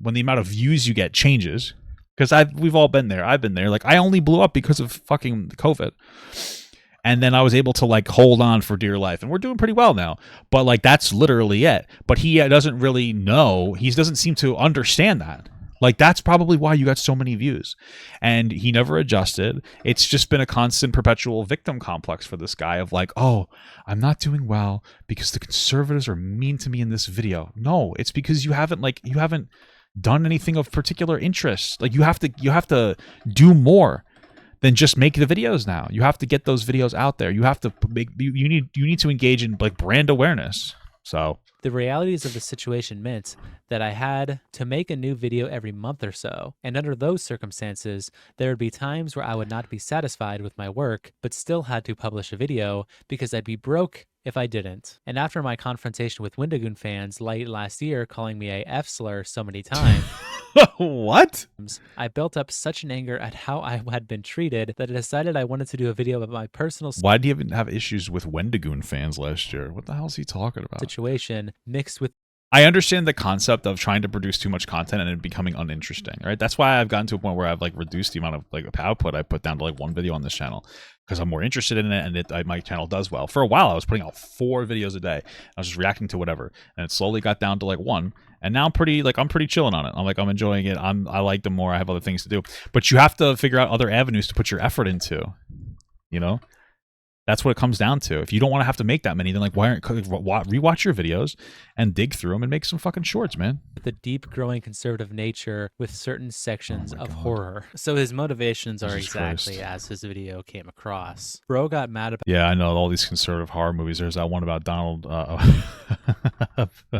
when the amount of views you get changes, because we've all been there. I've been there. Like, I only blew up because of fucking COVID. And then I was able to like hold on for dear life, and we're doing pretty well now. But like, that's literally it. But he doesn't really know. He doesn't seem to understand that. Like, that's probably why you got so many views. And he never adjusted. It's just been a constant perpetual victim complex for this guy of like, oh, I'm not doing well because the conservatives are mean to me in this video. No, it's because you haven't done anything of particular interest. Like, you have to do more than just make the videos now. You have to get those videos out there. You have to you need to engage in like brand awareness. So the realities of the situation meant that I had to make a new video every month or so. And under those circumstances, there would be times where I would not be satisfied with my work, but still had to publish a video because I'd be broke if I didn't. And after my confrontation with Wendigoon fans late last year calling me a F-slur so many times, what? I built up such an anger at how I had been treated that I decided I wanted to do a video about my personal Why do you even have issues with Wendigoon fans last year? What the hell is he talking about? situation mixed with I understand the concept of trying to produce too much content and it becoming uninteresting, right? That's why I've gotten to a point where I've like reduced the amount of like output I put down to like one video on this channel because I'm more interested in it, and my channel does well. For a while, I was putting out 4 videos a day. I was just reacting to whatever, and it slowly got down to like 1. And now I'm pretty chilling on it. I'm enjoying it. I like them more. I have other things to do, but you have to figure out other avenues to put your effort into. You know. That's what it comes down to. If you don't want to have to make that many, then like, why aren't rewatch your videos and dig through them and make some fucking shorts, man? The deep growing conservative nature with certain sections of horror. So his motivations are exactly as his video came across. Bro got mad about Yeah, I know all these conservative horror movies. There's that one about about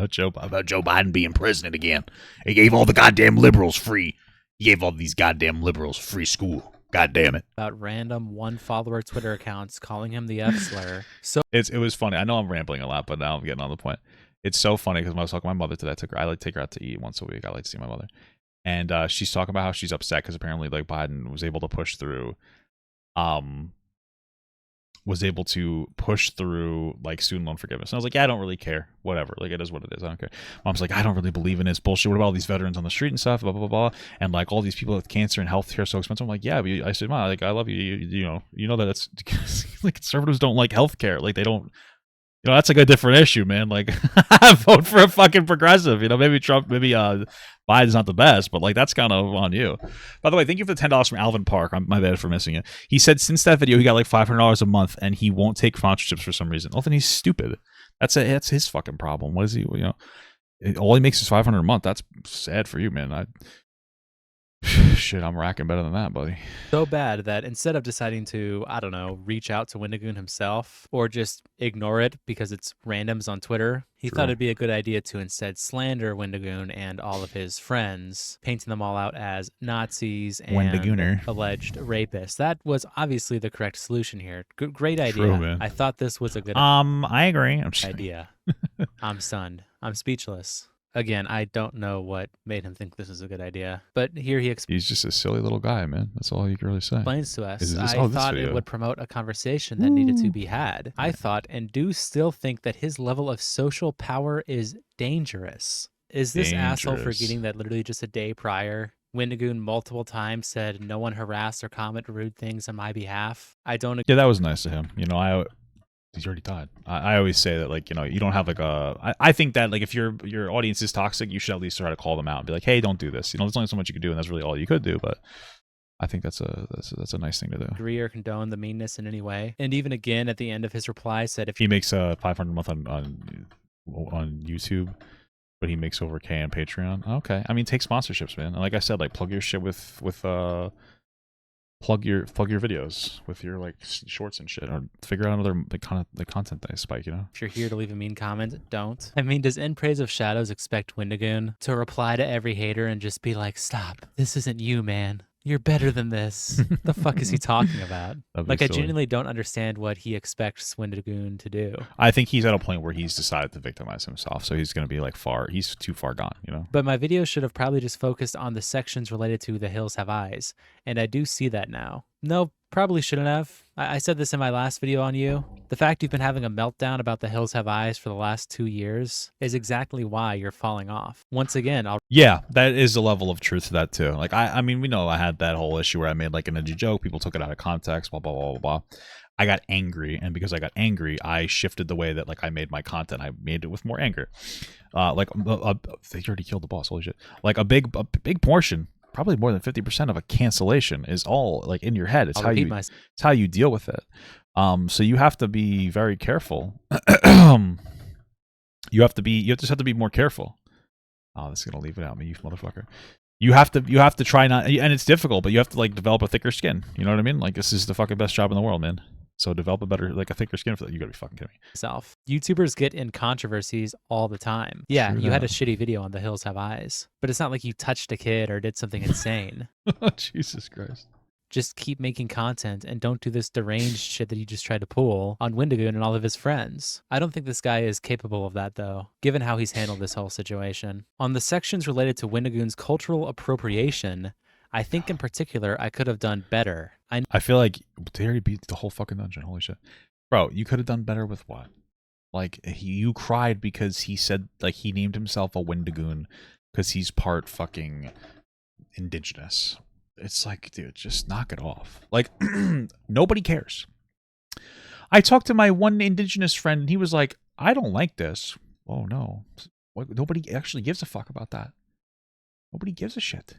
Joe Biden being president again. He gave all the goddamn liberals free. He gave all these goddamn liberals free school. God damn it. About random one-follower Twitter accounts calling him the F-slur. So it was funny. I know I'm rambling a lot, but now I'm getting on the point. It's so funny because when I was talking to my mother today, I like to take her out to eat once a week. I like to see my mother. And she's talking about how she's upset because apparently like Biden was able to push through like student loan forgiveness. And I was like, yeah, I don't really care. Whatever. Like, it is what it is. I don't care. Mom's like, I don't really believe in this bullshit. What about all these veterans on the street and stuff? Blah, blah, blah, blah. And like all these people with cancer and healthcare are so expensive. I'm like, yeah, but I said, Mom, like, I love you. You know that it's like conservatives don't like healthcare. Like, they don't. You know, that's like a different issue, man. Like, vote for a fucking progressive. You know, maybe Trump, maybe Biden's not the best, but like, that's kind of on you. By the way, thank you for the $10 from Alvin Park. My bad for missing it. He said since that video, he got like $500 a month, and he won't take sponsorships for some reason. Well, then he's stupid. That's his fucking problem. What is he? You know, all he makes is $500 a month. That's sad for you, man. Shit, I'm racking better than that, buddy. So bad that instead of deciding to, I don't know, reach out to Wendigoon himself or just ignore it because it's randoms on Twitter, he thought it'd be a good idea to instead slander Wendigoon and all of his friends, painting them all out as Nazis and Wendigooner. Alleged rapists. That was obviously the correct solution here. Great idea. True, man. I thought this was a good I agree. idea. I'm stunned. I'm speechless. Again, I don't know what made him think this is a good idea, but here he He's just a silly little guy, man. That's all you can really say. explains to us. I thought it would promote a conversation that needed to be had. I thought and do still think that his level of social power is dangerous. Is this asshole forgetting that literally just a day prior, Wendigoon multiple times said no one harassed or comment rude things on my behalf. I don't Yeah, that was nice of him. You know, he's already died. I always say that, like, you know, you don't have like I think that, like, if your audience is toxic, you should at least try to call them out and be like, hey, don't do this. You know, there's only so much you can do, and that's really all you could do. But I think that's a nice thing to do. agree or condone the meanness in any way. And even again at the end of his reply said if He makes 500 a month on YouTube, but he makes over K on Patreon. Okay, I mean, take sponsorships, man. And like I said, like, plug your shit with plug your videos with your, like, shorts and shit, or figure out another the content that I spike. You know, you're here to leave a mean comment, don't. I mean, does In Praise of Shadows expect Wendigoon to reply to every hater and just be like, stop, this isn't you, man. You're better than this. The fuck is he talking about? Like, I genuinely don't understand what he expects Wendigoon to do. I think he's at a point where he's decided to victimize himself, so he's going to be like he's too far gone, you know? But my video should have probably just focused on the sections related to The Hills Have Eyes, and I do see that now. No, probably shouldn't have. I said this in my last video on you. The fact you've been having a meltdown about The Hills Have Eyes for the last 2 years is exactly why you're falling off. Once again, Yeah, that is a level of truth to that too. Like, I mean, we know I had that whole issue where I made like an edgy joke, people took it out of context, blah, blah, blah, blah, blah. I got angry, and because I got angry, I shifted the way that, like, I made my content. I made it with more anger. Like, they already killed the boss, holy shit. Like, a big portion, probably more than 50% of a cancellation is all, like, in your head. It's how you deal with it. So you have to be very careful. you just have to be more careful. Oh, this is gonna leave it out, me, you motherfucker. You have to try not, and it's difficult, but you have to, like, develop a thicker skin. You know what I mean? Like, this is the fucking best job in the world, man. So develop a thicker skin for that. You gotta be fucking kidding me. YouTubers get in controversies all the time. Yeah, you had a shitty video on The Hills Have Eyes, but it's not like you touched a kid or did something insane. Jesus Christ. Just keep making content and don't do this deranged shit that you just tried to pull on Wendigoon and all of his friends. I don't think this guy is capable of that, though, given how he's handled this whole situation. On the sections related to Wendigoon's cultural appropriation, I think in particular I could have done better. I feel like they already beat the whole fucking dungeon. Holy shit. Bro, you could have done better with what? Like, you cried because he said, like, he named himself a Wendigoon because he's part fucking indigenous. It's like, dude, just knock it off. Like, nobody cares. I talked to my one indigenous friend, and he was like, I don't like this. Oh, no. Nobody actually gives a fuck about that. Nobody gives a shit.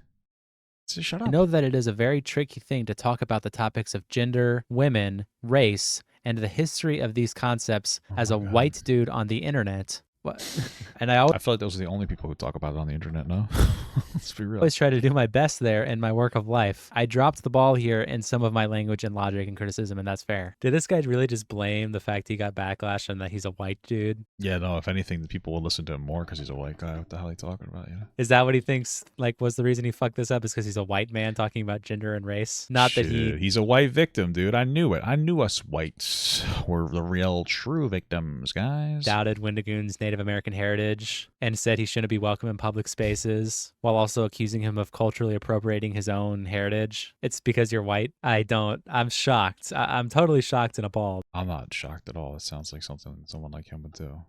So shut up. I know that it is a very tricky thing to talk about the topics of gender, women, race, and the history of these concepts as a white dude on the internet. What? And I feel like those are the only people who talk about it on the internet now. Let's be real. Always try to do my best there in my work of life. I dropped the ball here in some of my language and logic and criticism, and that's fair. Did this guy really just blame the fact he got backlash and that he's a white dude? Yeah, no, if anything, the people will listen to him more because he's a white guy. What the hell are you talking about? You know? Is that what he thinks, like, was the reason he fucked this up is because he's a white man talking about gender and race? Not Shit, that he's a white victim, dude. I knew it. I knew us whites were the real true victims, guys. Doubted Wendigoon's Native American heritage and said he shouldn't be welcome in public spaces, while also accusing him of culturally appropriating his own heritage. It's because you're white? I'm shocked. I'm totally shocked and appalled. I'm not shocked at all. It sounds like something someone like him would do.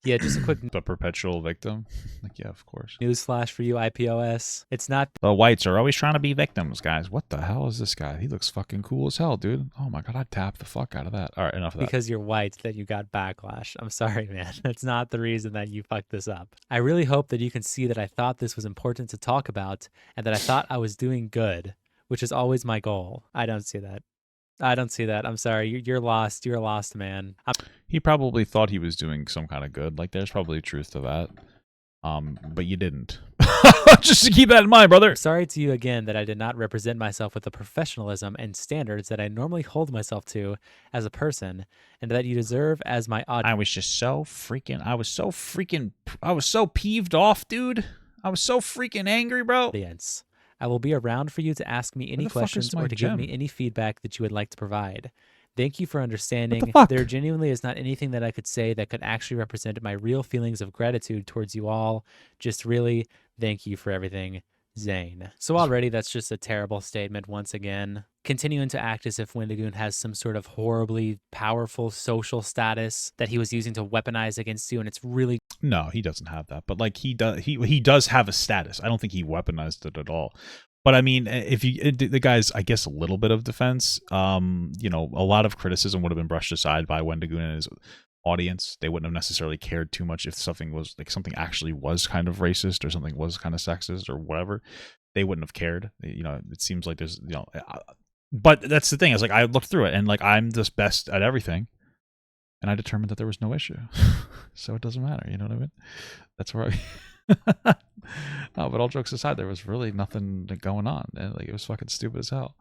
Yeah, just a quick the perpetual victim. Like, yeah, of course. Newsflash for you, IPOS. It's not the whites are always trying to be victims, guys. What the hell is this guy? He looks fucking cool as hell, dude. Oh my god, I'd tap the fuck out of that. All right, enough of that. Because you're white that you got backlash. I'm sorry, man. That's not the reason that you fucked this up. I really hope that you can see that I thought this was important to talk about and that I thought I was doing good, which is always my goal. I don't see that. I'm sorry. You're lost. You're a lost man. He probably thought he was doing some kind of good. Like, there's probably truth to that. But you didn't. Just to keep that in mind, brother. Sorry to you again that I did not represent myself with the professionalism and standards that I normally hold myself to as a person, and that you deserve as my audience. I was so peeved off, dude. I was so freaking angry, bro. I will be around for you to ask me any questions or to give me any feedback that you would like to provide. Thank you for understanding. There genuinely is not anything that I could say that could actually represent my real feelings of gratitude towards you all. Just really, thank you for everything, Zane. So already that's just a terrible statement once again. Continuing to act as if Wendigoon has some sort of horribly powerful social status that he was using to weaponize against you, and it's really... No, he doesn't have that. But, like, he does have a status. I don't think he weaponized it at all. But I mean, if you the guys, I guess a little bit of defense. You know, a lot of criticism would have been brushed aside by Wendigoon and his audience. They wouldn't have necessarily cared too much if something was like something actually was kind of racist or something was kind of sexist or whatever. They wouldn't have cared. You know, it seems like there's, you know, but that's the thing. Is like I looked through it and like I'm just best at everything, and I determined that there was no issue, so it doesn't matter. You know what I mean? That's where I. No, but all jokes aside, there was really nothing going on, and like it was fucking stupid as hell.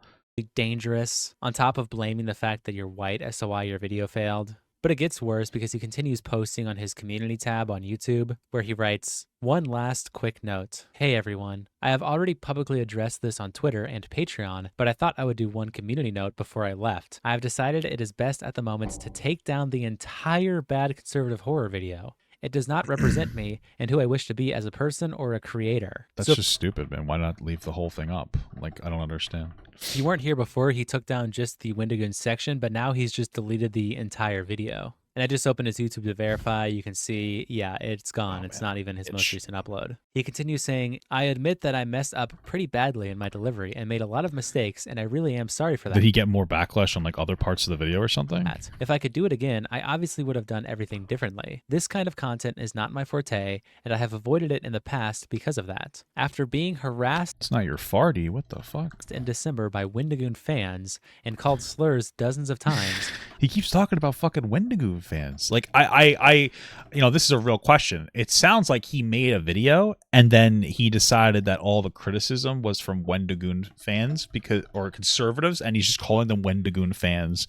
Dangerous, on top of blaming the fact that you're white as to why your video failed. But it gets worse because he continues posting on his community tab on YouTube, where he writes, "One last quick note. Hey everyone, I have already publicly addressed this on Twitter and Patreon, but I thought I would do one community note before I left. I have decided it is best at the moment to take down the entire bad conservative horror video. It does not represent me and who I wish to be as a person or a creator." That's So just stupid, man. Why not leave the whole thing up? Like, I don't understand. if you weren't here before, he took down just the Wendigoon section, but now he's just deleted the entire video. And I just opened his YouTube to verify. You can see, yeah, it's gone. It's not even his most recent upload. He continues saying, "I admit that I messed up pretty badly in my delivery and made a lot of mistakes, and I really am sorry for that." Did he get more backlash on like other parts of the video or something? If I could do it again, I obviously would have done everything differently. This kind of content is not my forte, and I have avoided it in the past because of that. After being harassed It's not your farty. What the fuck? in December by Wendigoon fans and called slurs dozens of times, He keeps talking about fucking Wendigoon fans. Like I, you know, this is a real question. It sounds like he made a video and then he decided that all the criticism was from Wendigoon fans or conservatives, and he's just calling them Wendigoon fans,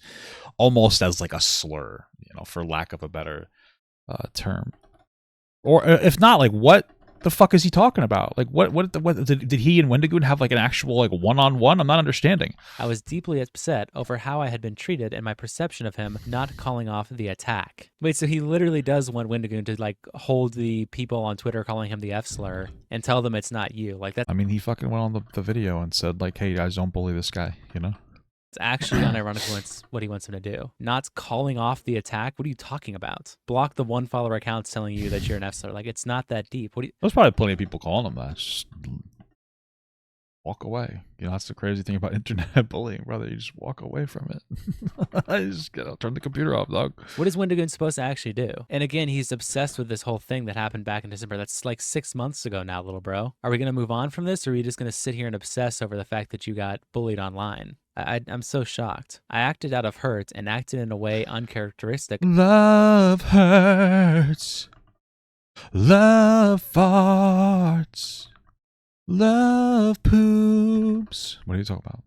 almost as like a slur, you know, for lack of a better term. Or if not, like what the fuck is he talking about? Like what did he and Wendigoon have like an actual like one-on-one? I'm not understanding. I was deeply upset over how I had been treated and my perception of him not calling off the attack. Wait, so he literally does want Wendigoon to like hold the people on Twitter calling him the F slur and tell them it's not you. Like that. I mean, he fucking went on the video and said like, "Hey guys, don't bully this guy," you know? It's actually unironically what he wants him to do. Not calling off the attack. What are you talking about? Block the one follower accounts telling you that you're an F slur. Like, it's not that deep. What do you? There's probably plenty of people calling him that. Just walk away. You know, that's the crazy thing about internet bullying, brother. You just walk away from it. You just turn the computer off, dog. What is Wendigoon supposed to actually do? And again, he's obsessed with this whole thing that happened back in December. That's like 6 months ago now, little bro. Are we going to move on from this, or are we just going to sit here and obsess over the fact that you got bullied online? I'm so shocked. I acted out of hurt and acted in a way uncharacteristic. Love hurts. Love farts. Love poops. What are you talking about?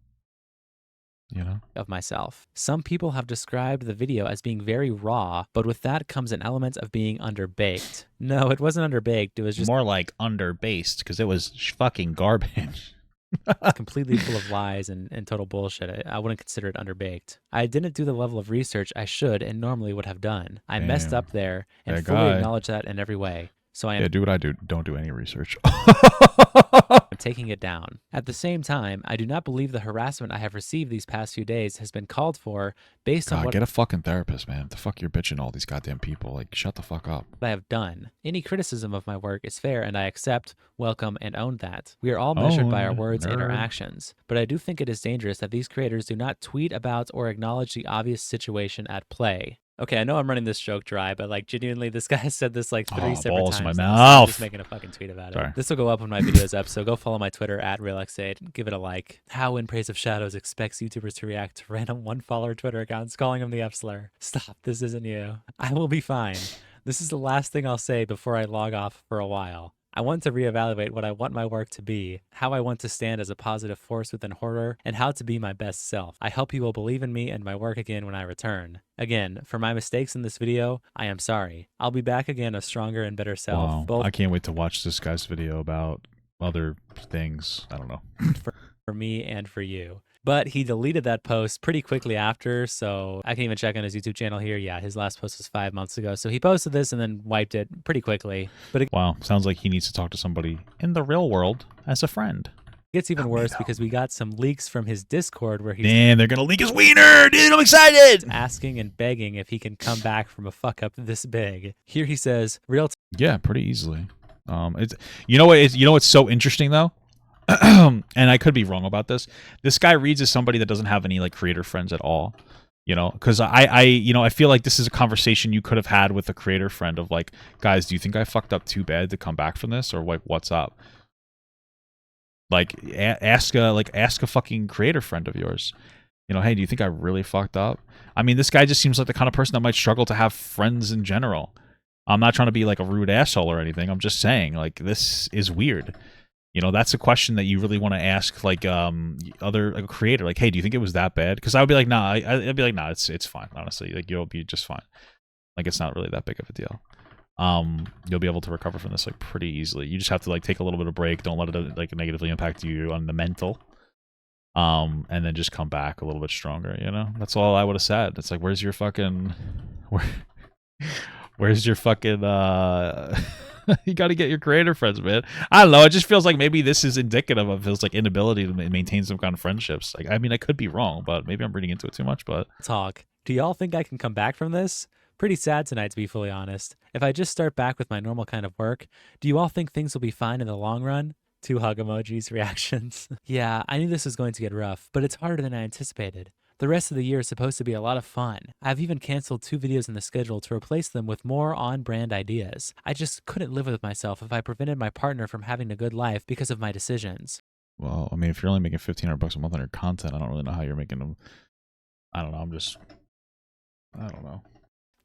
You know? Of myself. Some people have described the video as being very raw, but with that comes an element of being underbaked. No, it wasn't underbaked. It was just more like underbased, because it was fucking garbage. completely full of lies and total bullshit. I wouldn't consider it underbaked. I didn't do the level of research I should and normally would have done. I messed up there and fully acknowledge that in every way. So I am do what I do. Don't do any research. taking it down. At the same time, I do not believe the harassment I have received these past few days has been called for based on what get a fucking therapist, man. The fuck you're bitching all these goddamn people. Like, shut the fuck up. I have done. Any criticism of my work is fair and I accept, welcome, and own that. We are all measured by our words and our actions. But I do think it is dangerous that these creators do not tweet about or acknowledge the obvious situation at play. Okay, I know I'm running this joke dry, but like genuinely, this guy has said this like 3 separate balls times. in my now, so mouth. I'm just making a fucking tweet about it. This will go up when my videos up, so go follow my Twitter at RealX8. Give it a like. How In Praise of Shadows expects YouTubers to react to random one-follower Twitter accounts calling him the F-slur. Stop, this isn't you. I will be fine. This is the last thing I'll say before I log off for a while. I want to reevaluate what I want my work to be, how I want to stand as a positive force within horror, and how to be my best self. I hope you will believe in me and my work again when I return. Again, for my mistakes in this video, I am sorry. I'll be back again a stronger and better self. Wow. I can't wait to watch this guy's video about other things. I don't know. for me and for you. But he deleted that post pretty quickly after, so I can even check on his YouTube channel here. Yeah, his last post was 5 months ago. So he posted this and then wiped it pretty quickly. But wow, sounds like he needs to talk to somebody in the real world as a friend. It gets even worse because we got some leaks from his Discord where he's damn, they're gonna leak his wiener, dude. I'm excited. Asking and begging if he can come back from a fuck up this big. Here he says, yeah, pretty easily. It's you know what's so interesting though? and I could be wrong about this. This guy reads as somebody that doesn't have any like creator friends at all. You know, because I feel like this is a conversation you could have had with a creator friend of like, guys, do you think I fucked up too bad to come back from this, or like, what's up? Like, ask a fucking creator friend of yours. You know, hey, do you think I really fucked up? I mean, this guy just seems like the kind of person that might struggle to have friends in general. I'm not trying to be like a rude asshole or anything. I'm just saying, like, this is weird. You know, that's a question that you really want to ask, like, other like, a creator. Like, hey, do you think it was that bad? Because I would be like, nah. I'd be like, nah, it's fine. Honestly, like, you'll be just fine. Like, it's not really that big of a deal. You'll be able to recover from this like pretty easily. You just have to like take a little bit of break. Don't let it like negatively impact you on the mental. And then just come back a little bit stronger. You know, that's all I would have said. It's like, where's your fucking, where's your fucking you got to get your creator friends, man. I don't know. It just feels like maybe this is indicative of his like inability to maintain some kind of friendships. Like, I mean, I could be wrong, but maybe I'm reading into it too much. But Talk. Do y'all think I can come back from this? Pretty sad tonight, to be fully honest. If I just start back with my normal kind of work, do you all think things will be fine in the long run? 2 hug emojis reactions. Yeah, I knew this was going to get rough, but it's harder than I anticipated. The rest of the year is supposed to be a lot of fun. I've even canceled 2 videos in the schedule to replace them with more on-brand ideas. I just couldn't live with myself if I prevented my partner from having a good life because of my decisions. well, I mean, if you're only making $1,500 a month on your content, I don't really know how you're making them. I don't know. I don't know.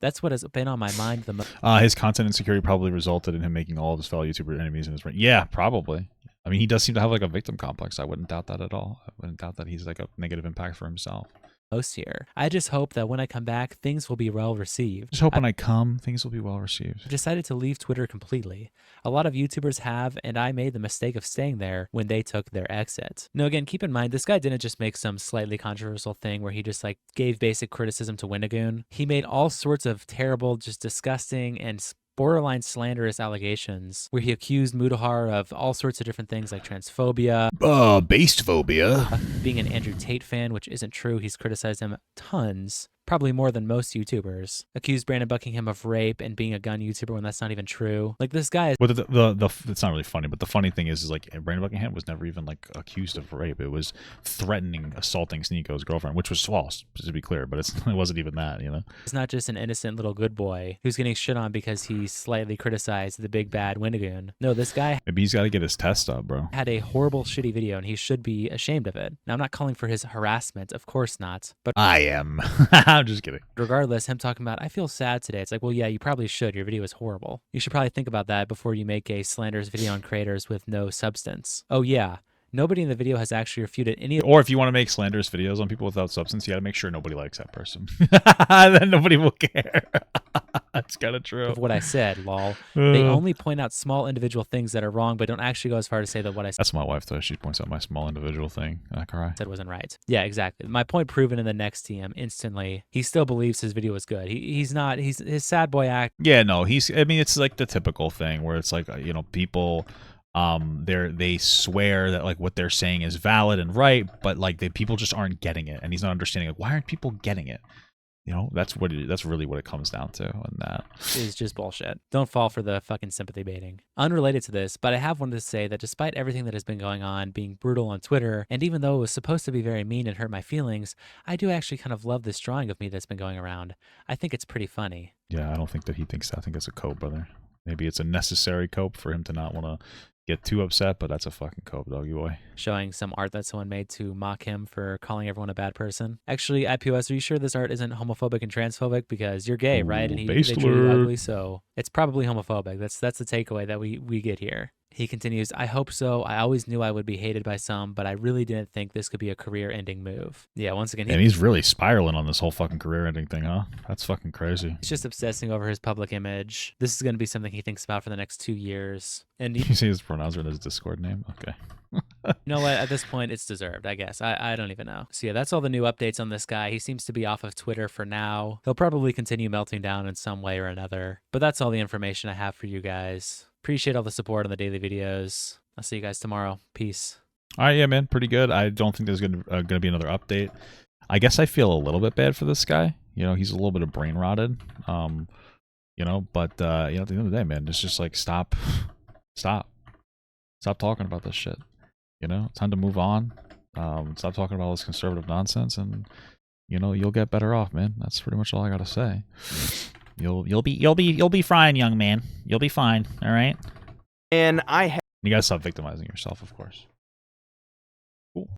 That's what has been on my mind the most. His content insecurity probably resulted in him making all of his fellow YouTuber enemies in his brain. Yeah, probably. I mean, he does seem to have like a victim complex. I wouldn't doubt that at all. I wouldn't doubt that he's like a negative impact for himself. Here. I just hope that when I come back, things will be well received. Just hope when I come, things will be well received. I've decided to leave Twitter completely. A lot of YouTubers have, and I made the mistake of staying there when they took their exit. Now, again, keep in mind, this guy didn't just make some slightly controversial thing where he just like gave basic criticism to Wendigoon. He made all sorts of terrible, just disgusting and borderline slanderous allegations where he accused Mudahar of all sorts of different things like transphobia, Based phobia. being an Andrew Tate fan, which isn't true. He's criticized him tons, probably more than most YouTubers. Accused Brandon Buckingham of rape and being a gun YouTuber when that's not even true. Like, this guy is... Well, it's not really funny, but the funny thing is like Brandon Buckingham was never even like accused of rape. It was threatening assaulting Sneeko's girlfriend, which was false, to be clear, but it wasn't even that, you know? It's not just an innocent little good boy who's getting shit on because he slightly criticized the big bad Wendigoon. No, this guy... Maybe he's got to get his test up, bro. ...had a horrible, shitty video, and he should be ashamed of it. Now, I'm not calling for his harassment, of course not, but... I am. I'm just kidding. Regardless, him talking about, I feel sad today. It's like, well, yeah, you probably should. Your video is horrible. You should probably think about that before you make a slanderous video on creators with no substance. Oh, yeah. Nobody in the video has actually refuted any... Or if you want to make slanderous videos on people without substance, you got to make sure nobody likes that person. Then nobody will care. That's kind of true. ...of what I said, lol. They only point out small individual things that are wrong, but don't actually go as far to say that what I said... That's my wife, though. She points out my small individual thing, and I cry. ...said wasn't right. Yeah, exactly. My point proven in the next TM instantly. He still believes his video was good. He's not... His sad boy act... Yeah, no, I mean, it's like the typical thing where it's like, you know, people... they swear that like what they're saying is valid and right, but like people just aren't getting it, and he's not understanding like, why aren't people getting it? You know, that's really what it comes down to, and that is just bullshit. Don't fall for the fucking sympathy baiting. Unrelated to this, but I have wanted to say that despite everything that has been going on, being brutal on Twitter, and even though it was supposed to be very mean and hurt my feelings, I do actually kind of love this drawing of me that's been going around. I think it's pretty funny. Yeah, I don't think that he thinks that. I think it's a cope, brother. Maybe it's a necessary cope for him to not want to get too upset, but that's a fucking cope, doggy boy. Showing some art that someone made to mock him for calling everyone a bad person. Actually, at POS, are you sure this art isn't homophobic and transphobic? Because you're gay, right? And they treat you ugly, so it's probably homophobic. That's the takeaway that we get here. He continues, I hope so. I always knew I would be hated by some, but I really didn't think this could be a career-ending move. Yeah, once again... And he's really spiraling on this whole fucking career-ending thing, huh? That's fucking crazy. He's just obsessing over his public image. This is going to be something he thinks about for the next 2 years. And you see his pronouns are in his Discord name? Okay. You know what? At this point, it's deserved, I guess. I don't even know. So yeah, that's all the new updates on this guy. He seems to be off of Twitter for now. He'll probably continue melting down in some way or another. But that's all the information I have for you guys. Appreciate all the support on the daily videos. I'll see you guys tomorrow. Peace. All right, yeah, man, pretty good. I don't think there's gonna be another update. I guess I feel a little bit bad for this guy. You know, he's a little bit of brain rotted. You know, but you know, at the end of the day, man, it's just like stop talking about this shit. You know, time to move on. Stop talking about all this conservative nonsense, and you know, you'll get better off, man. That's pretty much all I gotta say. You'll be fine, young man. You'll be fine. All right. And You gotta stop victimizing yourself, of course.